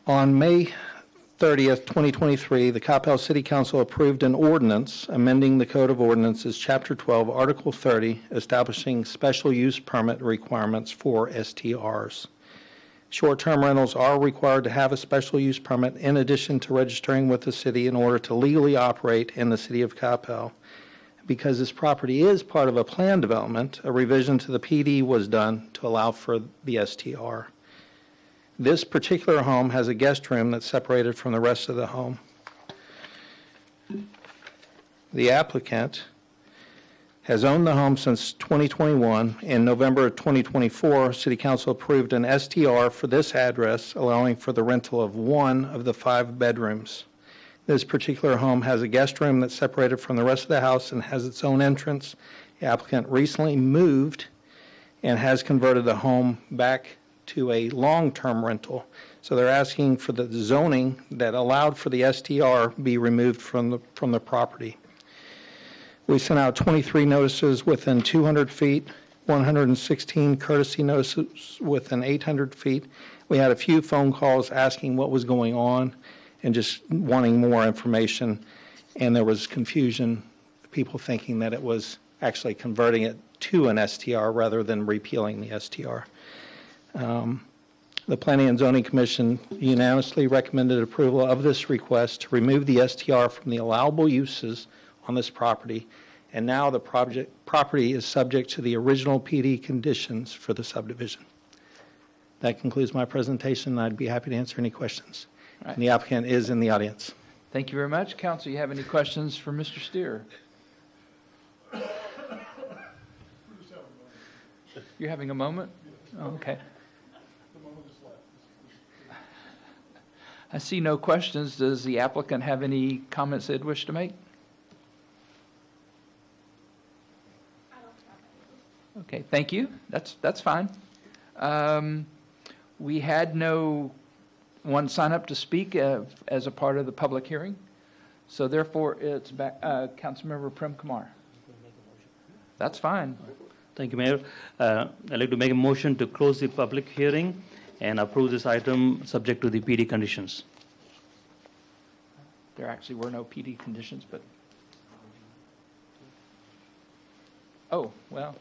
On May 30th, 2023, the Coppell City Council approved an ordinance amending the Code of Ordinances, Chapter 12, Article 30, establishing special use permit requirements for STRs. Short-term rentals are required to have a special use permit in addition to registering with the city in order to legally operate in the city of Coppell. Because this property is part of a plan development, a revision to the PD was done to allow for the STR. This particular home has a guest room that's separated from the rest of the home. The applicant has owned the home since 2021. In November of 2024, City Council approved an STR for this address, allowing for the rental of one of the 5 bedrooms. This particular home has a guest room that's separated from the rest of the house and has its own entrance. The applicant recently moved and has converted the home back to a long-term rental. So they're asking for the zoning that allowed for the STR be removed from the property. We sent out 23 notices within 200 feet, 116 courtesy notices within 800 feet. We had a few phone calls asking what was going on and just wanting more information, and there was confusion, people thinking that it was actually converting it to an STR rather than repealing the STR. The Planning and Zoning Commission unanimously recommended approval of this request to remove the STR from the allowable uses on this property, and now the property is subject to the original PD conditions for the subdivision. That concludes my presentation, and I'd be happy to answer any questions. Right. And the applicant is in the audience. Thank you very much. Council, you have any questions for Mr. Steer? You're having a moment? Oh, okay. I see no questions. Does the applicant have any comments they'd wish to make? Okay, thank you. That's fine. We had no one sign up to speak as a part of the public hearing, so therefore it's back. Councilmember Prem Kumar. That's fine. Thank you, Mayor. I'd like to make a motion to close the public hearing and approve this item subject to the PD conditions. There actually were no PD conditions, but oh well.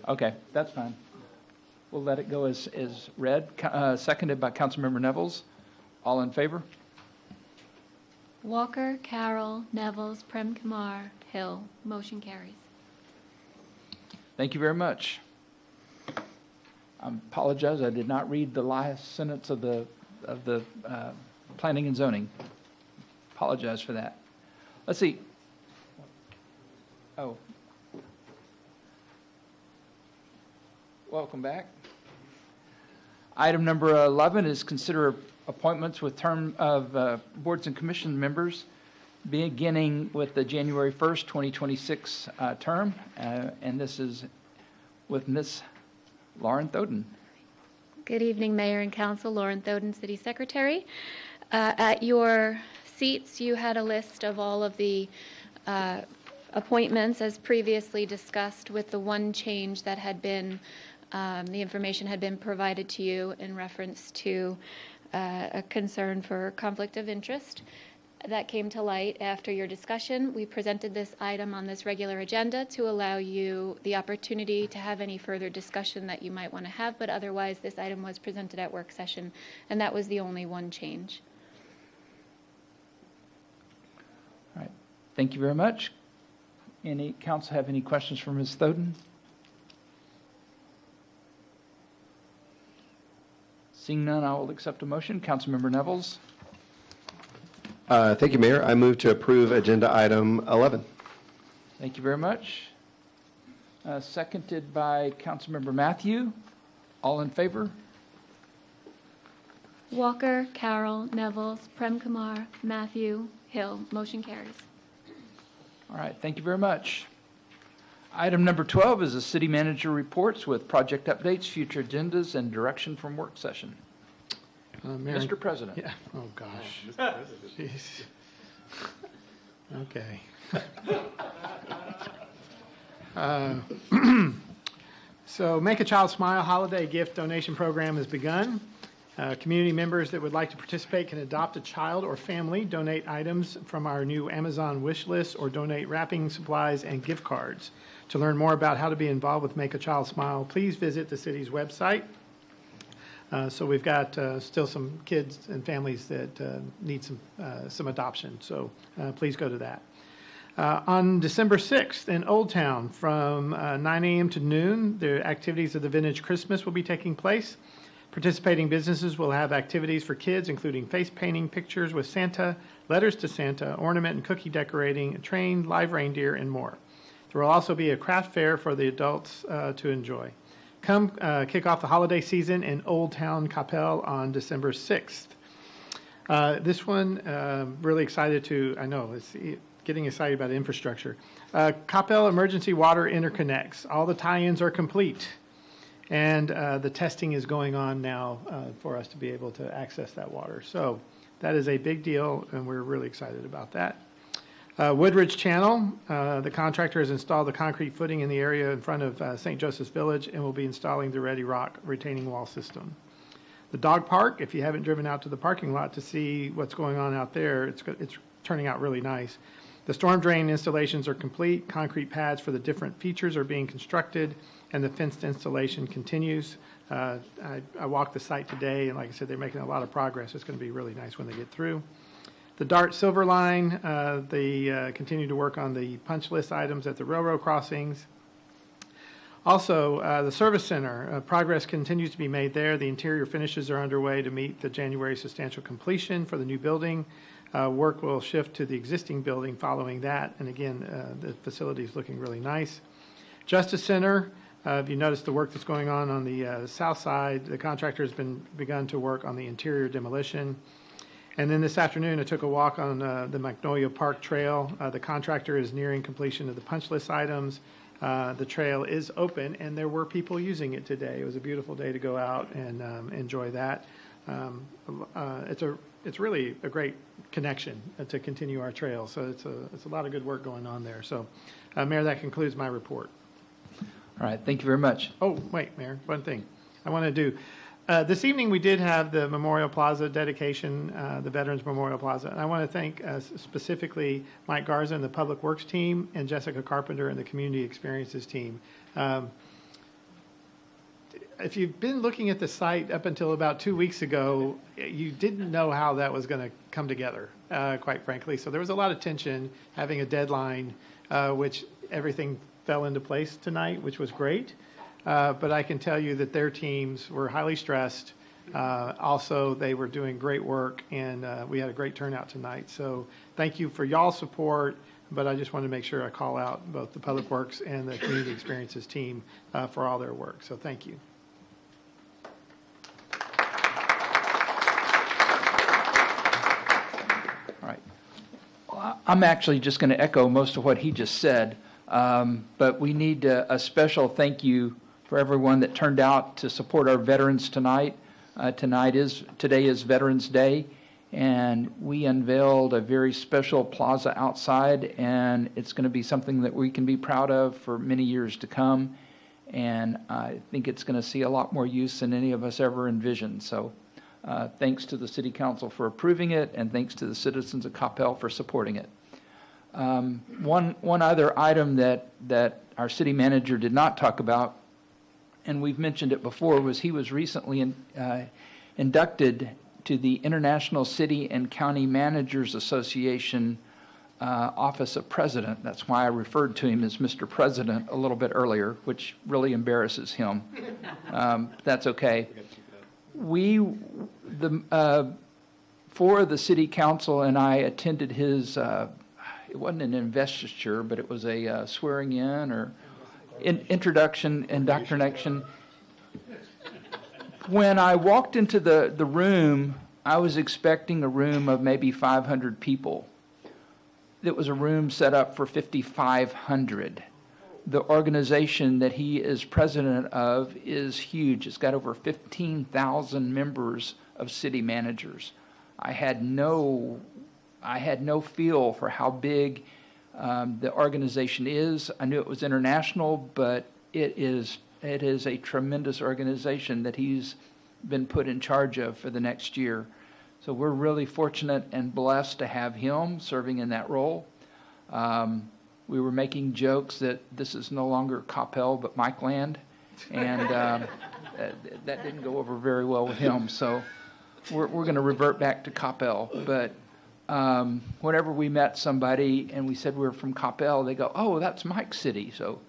Okay, that's fine. We'll let it go as read. Seconded by Councilmember Nevels. All in favor? Walker, Carroll, Nevels, Prem Kumar, Hill. Motion carries. Thank you very much. I apologize, I did not read the last sentence of the planning and zoning. Apologize for that. Let's see. Oh. Welcome back. Item number 11 is consider appointments with term of boards and commission members beginning with the January 1st, 2026 term. And this is with Ms. Lauren Thoden. Good evening, Mayor and Council. Lauren Thoden, City Secretary. At your seats, you had a list of all of the appointments as previously discussed, with the one change that had been, the information had been provided to you in reference to a concern for conflict of interest. that came to light after your discussion. We presented this item on this regular agenda to allow you the opportunity to have any further discussion that you might want to have, but otherwise this item was presented at work session, and that was the only one change. All right. Thank you very much. Any council have any questions for Ms. Thoden? Seeing none, I will accept a motion. Councilmember Nevels. Thank you, Mayor. I move to approve agenda item 11. Thank you very much. Seconded by Councilmember Matthew. All in favor? Walker, Carroll, Nevels, Prem Kumar, Matthew, Hill. Motion carries. All right, thank you very much. Item number 12 is the city manager reports with project updates, future agendas, and direction from work session. Mayor, Mr. President. Yeah. Oh, gosh. Jeez. Okay. So Make a Child Smile holiday gift donation program has begun. Community members that would like to participate can adopt a child or family, donate items from our new Amazon wish list, or donate wrapping supplies and gift cards. To learn more about how to be involved with Make a Child Smile, please visit the city's website. So we've got still some kids and families that need some adoption, so please go to that. On December 6th in Old Town from 9 a.m. to noon, the activities of the Vintage Christmas will be taking place. Participating businesses will have activities for kids, including face painting, pictures with Santa, letters to Santa, ornament and cookie decorating, a train, live reindeer, and more. There will also be a craft fair for the adults to enjoy. Come kick off the holiday season in Old Town Coppell on December 6th. This one, really excited to, I know, it's getting excited about infrastructure. Coppell Emergency Water Interconnects. All the tie-ins are complete. And the testing is going on now for us to be able to access that water. So that is a big deal, and we're really excited about that. Woodridge Channel, the contractor has installed the concrete footing in the area in front of St. Joseph's Village and will be installing the Ready Rock retaining wall system. The dog park, if you haven't driven out to the parking lot to see what's going on out there, it's turning out really nice. The storm drain installations are complete. Concrete pads for the different features are being constructed, and the fenced installation continues. I walked the site today, and like I said, they're making a lot of progress. It's going to be really nice when they get through. The Dart Silver Line, they continue to work on the punch list items at the railroad crossings. Also, the service center, progress continues to be made there. The interior finishes are underway to meet the January substantial completion for the new building. Work will shift to the existing building following that. And again, the facility is looking really nice. Justice Center, if you notice the work that's going on the south side, the contractor has begun to work on the interior demolition. And then this afternoon, I took a walk on the Magnolia Park Trail. The contractor is nearing completion of the punch list items. The trail is open, and there were people using it today. It was a beautiful day to go out and enjoy that. It's really a great connection to continue our trail. So it's a lot of good work going on there. So, Mayor, that concludes my report. All right, thank you very much. Oh, wait, Mayor, one thing I want to do. This evening we did have the Memorial Plaza dedication, the Veterans Memorial Plaza. And I want to thank specifically Mike Garza and the Public Works team and Jessica Carpenter and the Community Experiences team. If you've been looking at the site up until about 2 weeks ago, you didn't know how that was going to come together, quite frankly. So there was a lot of tension having a deadline, which everything fell into place tonight, which was great. But I can tell you that their teams were highly stressed. Also, they were doing great work, and we had a great turnout tonight. So thank you for y'all's support, but I just want to make sure I call out both the Public Works and the Community Experiences team for all their work. So thank you. All right. Well, I'm actually just going to echo most of what he just said, but we need a special thank you for everyone that turned out to support our veterans tonight. Today is Veterans Day, and we unveiled a very special plaza outside, and it's going to be something that we can be proud of for many years to come. And I think it's going to see a lot more use than any of us ever envisioned. So Thanks to the City Council for approving it, and thanks to the citizens of Coppell for supporting it. One other item that our city manager did not talk about, and we've mentioned it before, was he was recently inducted to the International City and County Managers Association Office of President. That's why I referred to him as Mr. President a little bit earlier, which really embarrasses him. That's okay. Four of the city council and I attended his, it wasn't an investiture, but it was a swearing in or introduction, indoctrination. When I walked into the room, I was expecting a room of maybe 500 people. It was a room set up for 5,500. The organization that he is president of is huge. It's got over 15,000 members of city managers. I had no feel for how big the organization is. I knew it was international, but it is a tremendous organization that he's been put in charge of for the next year. So we're really fortunate and blessed to have him serving in that role. We were making jokes that this is no longer Coppell but Mike Land, and that didn't go over very well with him. So we're going to revert back to Coppell. But whenever we met somebody and we said we were from Coppell, they go, "Oh, that's Mike's city." So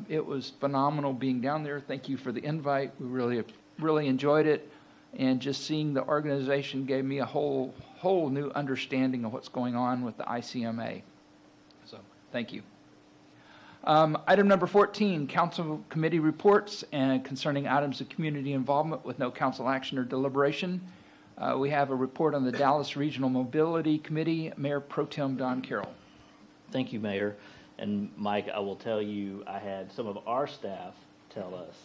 it was phenomenal being down there. Thank you for the invite. We really enjoyed it, and just seeing the organization gave me a whole new understanding of what's going on with the ICMA. So thank you. Item number 14, council committee reports and concerning items of community involvement with no council action or deliberation. We have a report on the Dallas Regional Mobility Committee. Mayor Pro Tem Don Carroll. Thank you, Mayor. And Mike, I will tell you, I had some of our staff tell us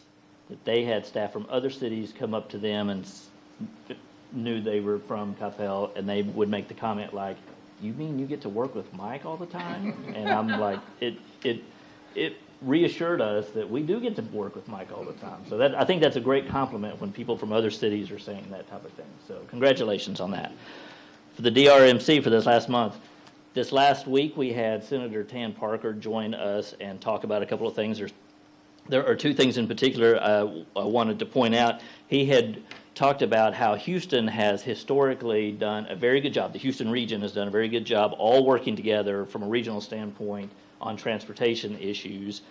that they had staff from other cities come up to them and knew they were from Coppell, and they would make the comment like, "You mean you get to work with Mike all the time?" And I'm like, it reassured us that we do get to work with Mike all the time. So I think that's a great compliment when people from other cities are saying that type of thing. So congratulations on that. For the DRMC for this last month, this last week we had Senator Tan Parker join us and talk about a couple of things. There are two things in particular I wanted to point out. He had talked about how Houston has historically done a very good job. The Houston region has done a very good job all working together from a regional standpoint on transportation issues.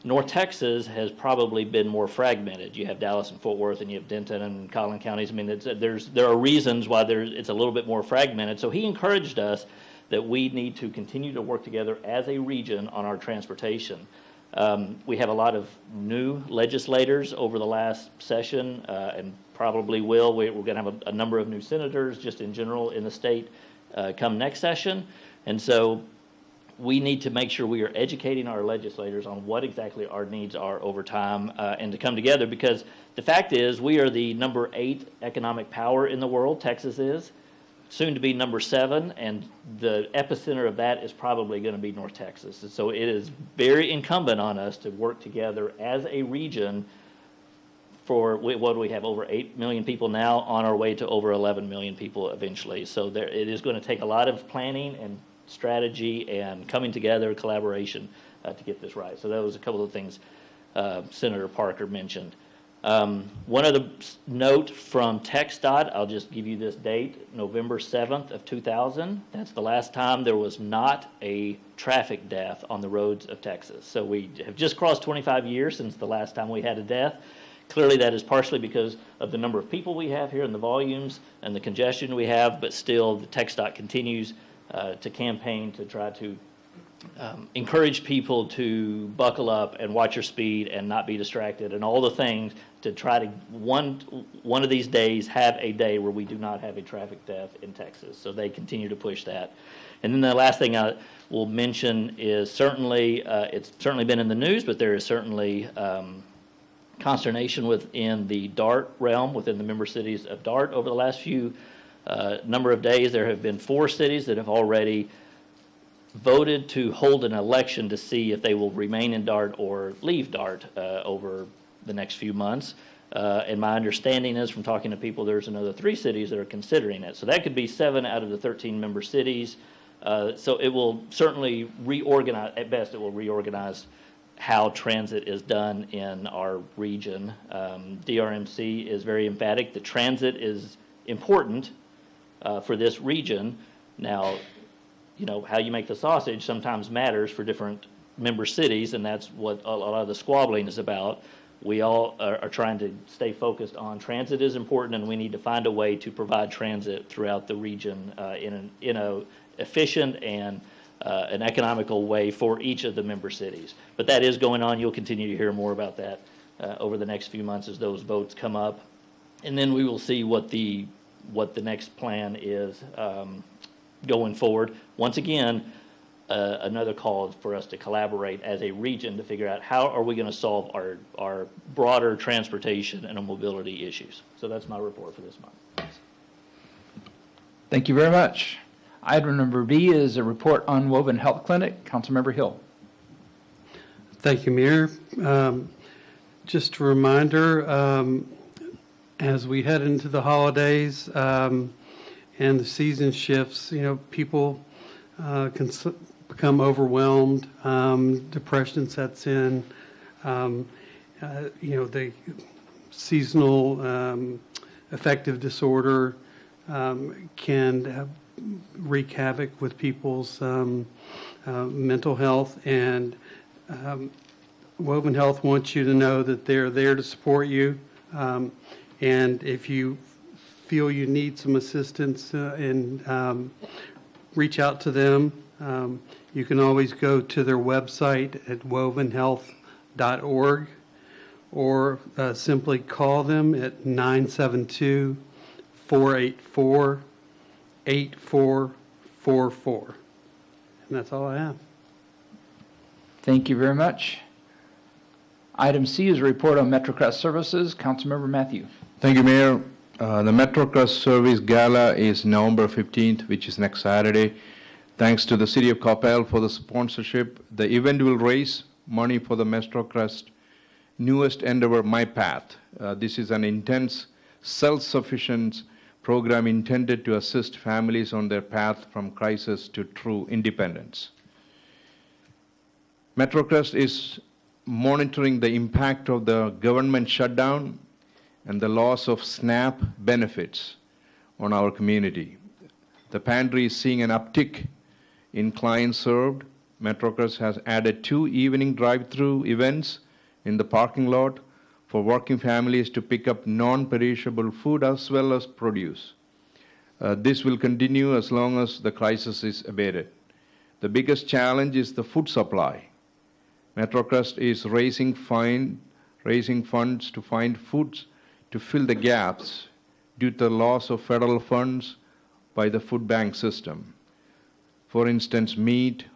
North Texas has probably been more fragmented. You have Dallas and Fort Worth, and you have Denton and Collin counties. I mean, there are reasons why it's a little bit more fragmented. So he encouraged us that we need to continue to work together as a region on our transportation. We have a lot of new legislators over the last session, and probably will. We're going to have a number of new senators just in general in the state come next session. And so we need to make sure we are educating our legislators on what exactly our needs are over time and to come together, because the fact is we are the number 8 economic power in the world. Texas is soon to be number 7, and the epicenter of that is probably going to be North Texas. And so it is very incumbent on us to work together as a region for, what do we have, over 8 million people now, on our way to over 11 million people eventually. So it is going to take a lot of planning and strategy and coming together, collaboration to get this right. So that was a couple of things Senator Parker mentioned. One other note from TxDOT, I'll just give you this date, November 7th of 2000. That's the last time there was not a traffic death on the roads of Texas. So we have just crossed 25 years since the last time we had a death. Clearly that is partially because of the number of people we have here and the volumes and the congestion we have, but still the TxDOT continues to campaign to try to encourage people to buckle up and watch your speed and not be distracted and all the things to try to one of these days have a day where we do not have a traffic death in Texas. So they continue to push that. And then the last thing I will mention is certainly, it's certainly been in the news, but there is certainly consternation within the DART realm, within the member cities of DART over the last few number of days. There have been 4 cities that have already voted to hold an election to see if they will remain in DART or leave DART over the next few months. And my understanding is from talking to people, there's another 3 cities that are considering it. So that could be 7 out of the 13 member cities. So it will certainly reorganize, at best, it will reorganize how transit is done in our region. DRMC is very emphatic that transit is important for this region. Now, you know, how you make the sausage sometimes matters for different member cities, and that's what a lot of the squabbling is about. We all are trying to stay focused on transit is important, and we need to find a way to provide transit throughout the region in a efficient and an economical way for each of the member cities. But that is going on. You'll continue to hear more about that over the next few months as those votes come up, and then we will see what the next plan is going forward. Once again, another call for us to collaborate as a region to figure out how are we going to solve our broader transportation and mobility issues. So that's my report for this month. Thank you very much. Item number B is a report on Woven Health Clinic. Councilmember Hill. Thank you, Mayor. Just a reminder, as we head into the holidays and the season shifts, you know, people can become overwhelmed. Depression sets in. You know, the seasonal affective disorder can wreak havoc with people's mental health, and Woven Health wants you to know that they're there to support you. And if you feel you need some assistance and reach out to them, you can always go to their website at wovenhealth.org or simply call them at 972-484-8444. And that's all I have. Thank you very much. Item C is a report on MetroCrest services. Councilmember Matthew. Thank you, Mayor. The MetroCrest Service Gala is November 15th, which is next Saturday. Thanks to the City of Coppell for the sponsorship. The event will raise money for the MetroCrest newest endeavor, My Path. This is an intense, self-sufficient program intended to assist families on their path from crisis to true independence. MetroCrest is monitoring the impact of the government shutdown and the loss of SNAP benefits on our community. The pantry is seeing an uptick in clients served. MetroCrest has added 2 evening drive-through events in the parking lot for working families to pick up non-perishable food as well as produce. This will continue as long as the crisis is abated. The biggest challenge is the food supply. MetroCrest is raising funds to find foods to fill the gaps due to the loss of federal funds by the food bank system. For instance, meat,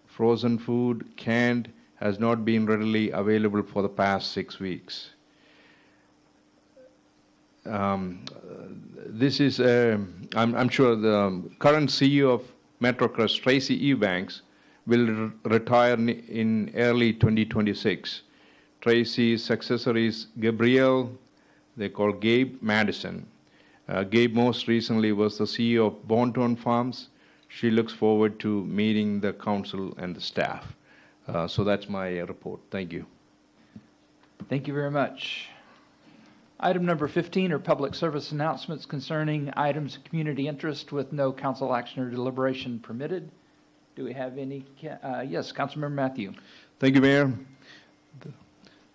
frozen food, canned, has not been readily available for the past 6 weeks. This is, I'm sure the current CEO of MetroCrest, Tracy Eubanks, will retire in early 2026. Tracy's successor is Gabrielle, they call Gabe Madison. Gabe most recently was the CEO of Bonton Farms. She looks forward to meeting the council and the staff. So that's my report. Thank you. Thank you very much. Item number 15 are public service announcements concerning items of community interest with no council action or deliberation permitted. Do we have any? Yes, Councilmember Matthew. Thank you, Mayor.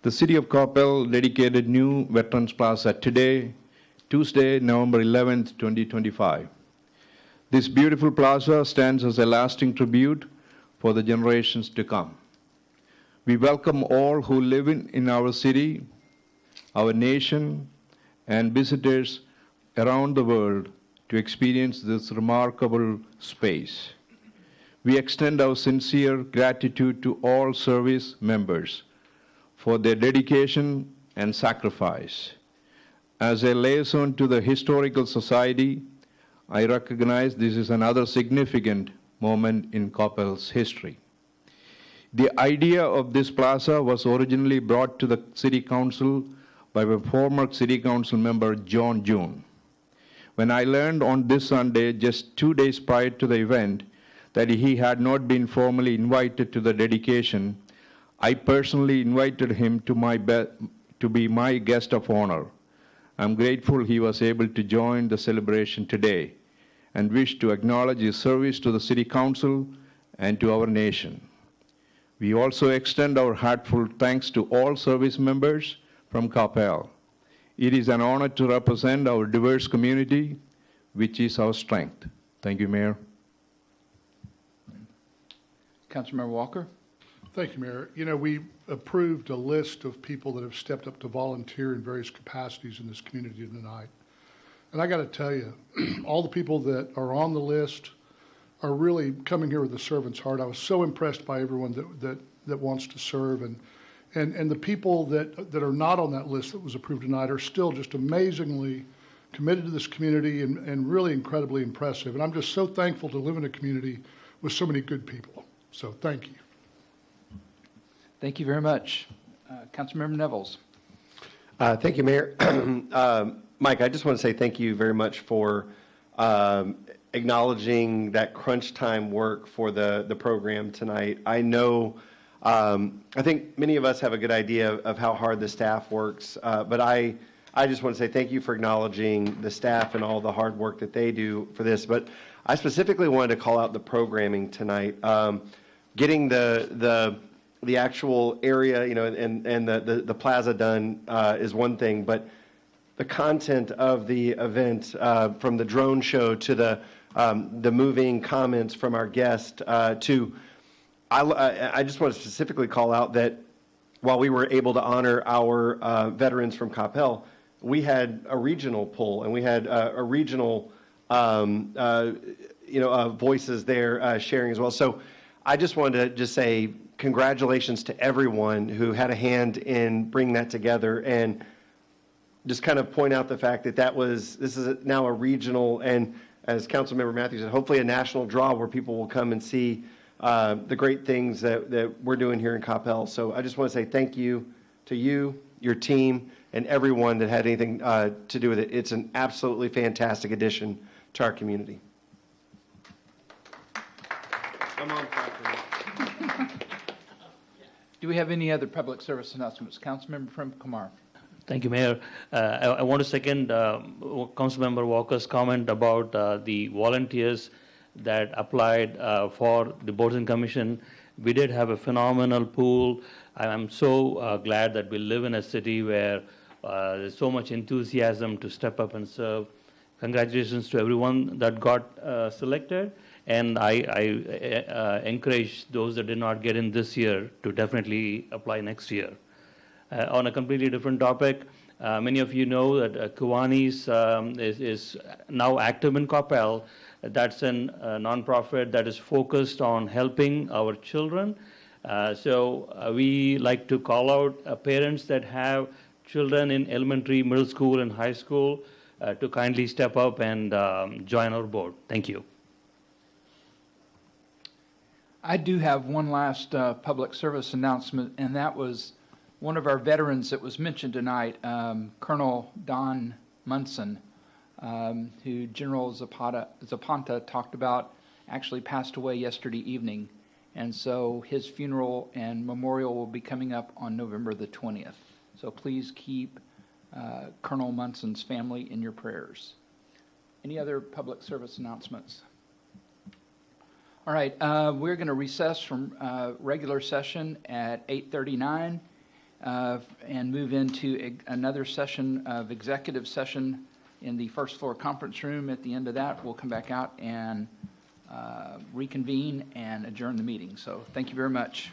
The City of Coppell dedicated new Veterans Plaza today, Tuesday, November 11th, 2025. This beautiful plaza stands as a lasting tribute for the generations to come. We welcome all who live in our city, our nation, and visitors around the world to experience this remarkable space. We extend our sincere gratitude to all service members for their dedication and sacrifice. As a liaison to the Historical Society, I recognize this is another significant moment in Coppell's history. The idea of this plaza was originally brought to the City Council by by my former City Council member John June. When I learned on this Sunday, just 2 days prior to the event, that he had not been formally invited to the dedication, I personally invited him to be my guest of honor. I'm grateful he was able to join the celebration today and wish to acknowledge his service to the City Council and to our nation. We also extend our heartfelt thanks to all service members from Coppell. It is an honor to represent our diverse community, which is our strength. Thank you, Mayor. Councilmember Walker? Thank you, Mayor. You know, we approved a list of people that have stepped up to volunteer in various capacities in this community tonight. And I got to tell you, all the people that are on the list are really coming here with a servant's heart. I was so impressed by everyone that wants to serve. And the people that are not on that list that was approved tonight are still just amazingly committed to this community and really incredibly impressive. And I'm just so thankful to live in a community with so many good people. So thank you. Thank you very much. Councilmember Nevels. Thank you, Mayor. Mike, I just want to say thank you very much for acknowledging that crunch time work for the program tonight. I know, I think many of us have a good idea of how hard the staff works, but I just want to say thank you for acknowledging the staff and all the hard work that they do for this. But I specifically wanted to call out the programming tonight. Getting the actual area, you know, and the plaza done is one thing, but the content of the event, from the drone show to the moving comments from our guest, to I just want to specifically call out that while we were able to honor our veterans from Coppell, we had a regional pull and we had a regional voices there sharing as well. So I just wanted to just say congratulations to everyone who had a hand in bringing that together, and just kind of point out the fact that this is now a regional, and as Councilmember Matthews said, hopefully a national draw where people will come and see the great things that we're doing here in Coppell. So I just want to say thank you to you, your team, and everyone that had anything to do with it. It's an absolutely fantastic addition to our community. Do we have any other public service announcements? Councilmember from Kumar. Thank you, Mayor. I want to second Councilmember Walker's comment about the volunteers that applied for the Boards and Commission. We did have a phenomenal pool. I'm so glad that we live in a city where there's so much enthusiasm to step up and serve. Congratulations to everyone that got selected. And I encourage those that did not get in this year to definitely apply next year. On a completely different topic, many of you know that Kiwanis is now active in Coppell. That's a nonprofit that is focused on helping our children. So we like to call out parents that have children in elementary, middle school, and high school to kindly step up and join our board. Thank you. I do have one last public service announcement, and that was one of our veterans that was mentioned tonight, Colonel Don Munson, who General Zapata talked about, actually passed away yesterday evening. And so his funeral and memorial will be coming up on November the 20th. So please keep Colonel Munson's family in your prayers. Any other public service announcements? All right, we're going to recess from regular session at 8:39 and move into another session of executive session in the first floor conference room. At the end of that, we'll come back out and reconvene and adjourn the meeting. So thank you very much.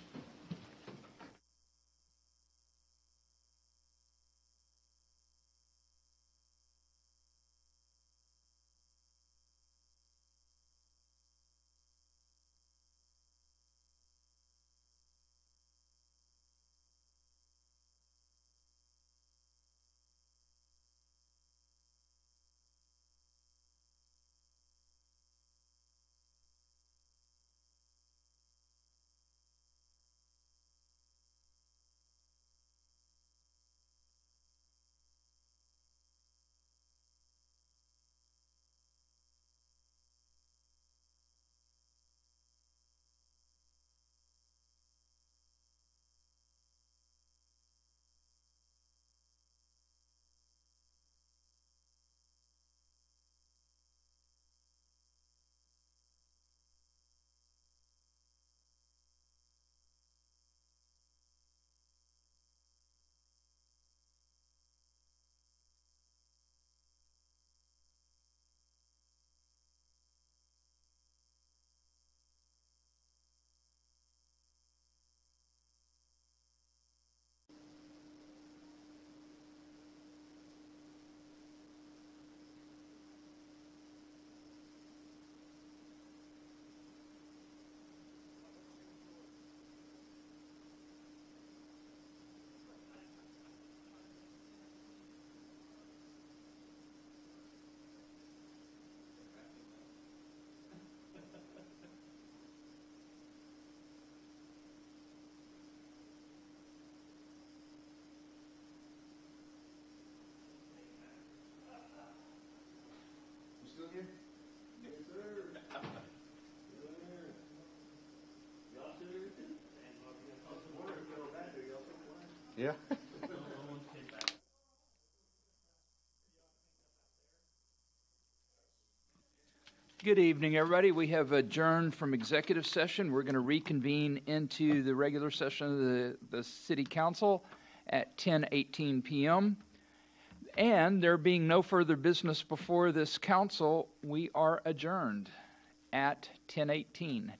Yeah. Good evening, everybody. We have adjourned from executive session. We're going to reconvene into the regular session of the City Council at 10:18 p.m. And there being no further business before this council, we are adjourned at 10:19.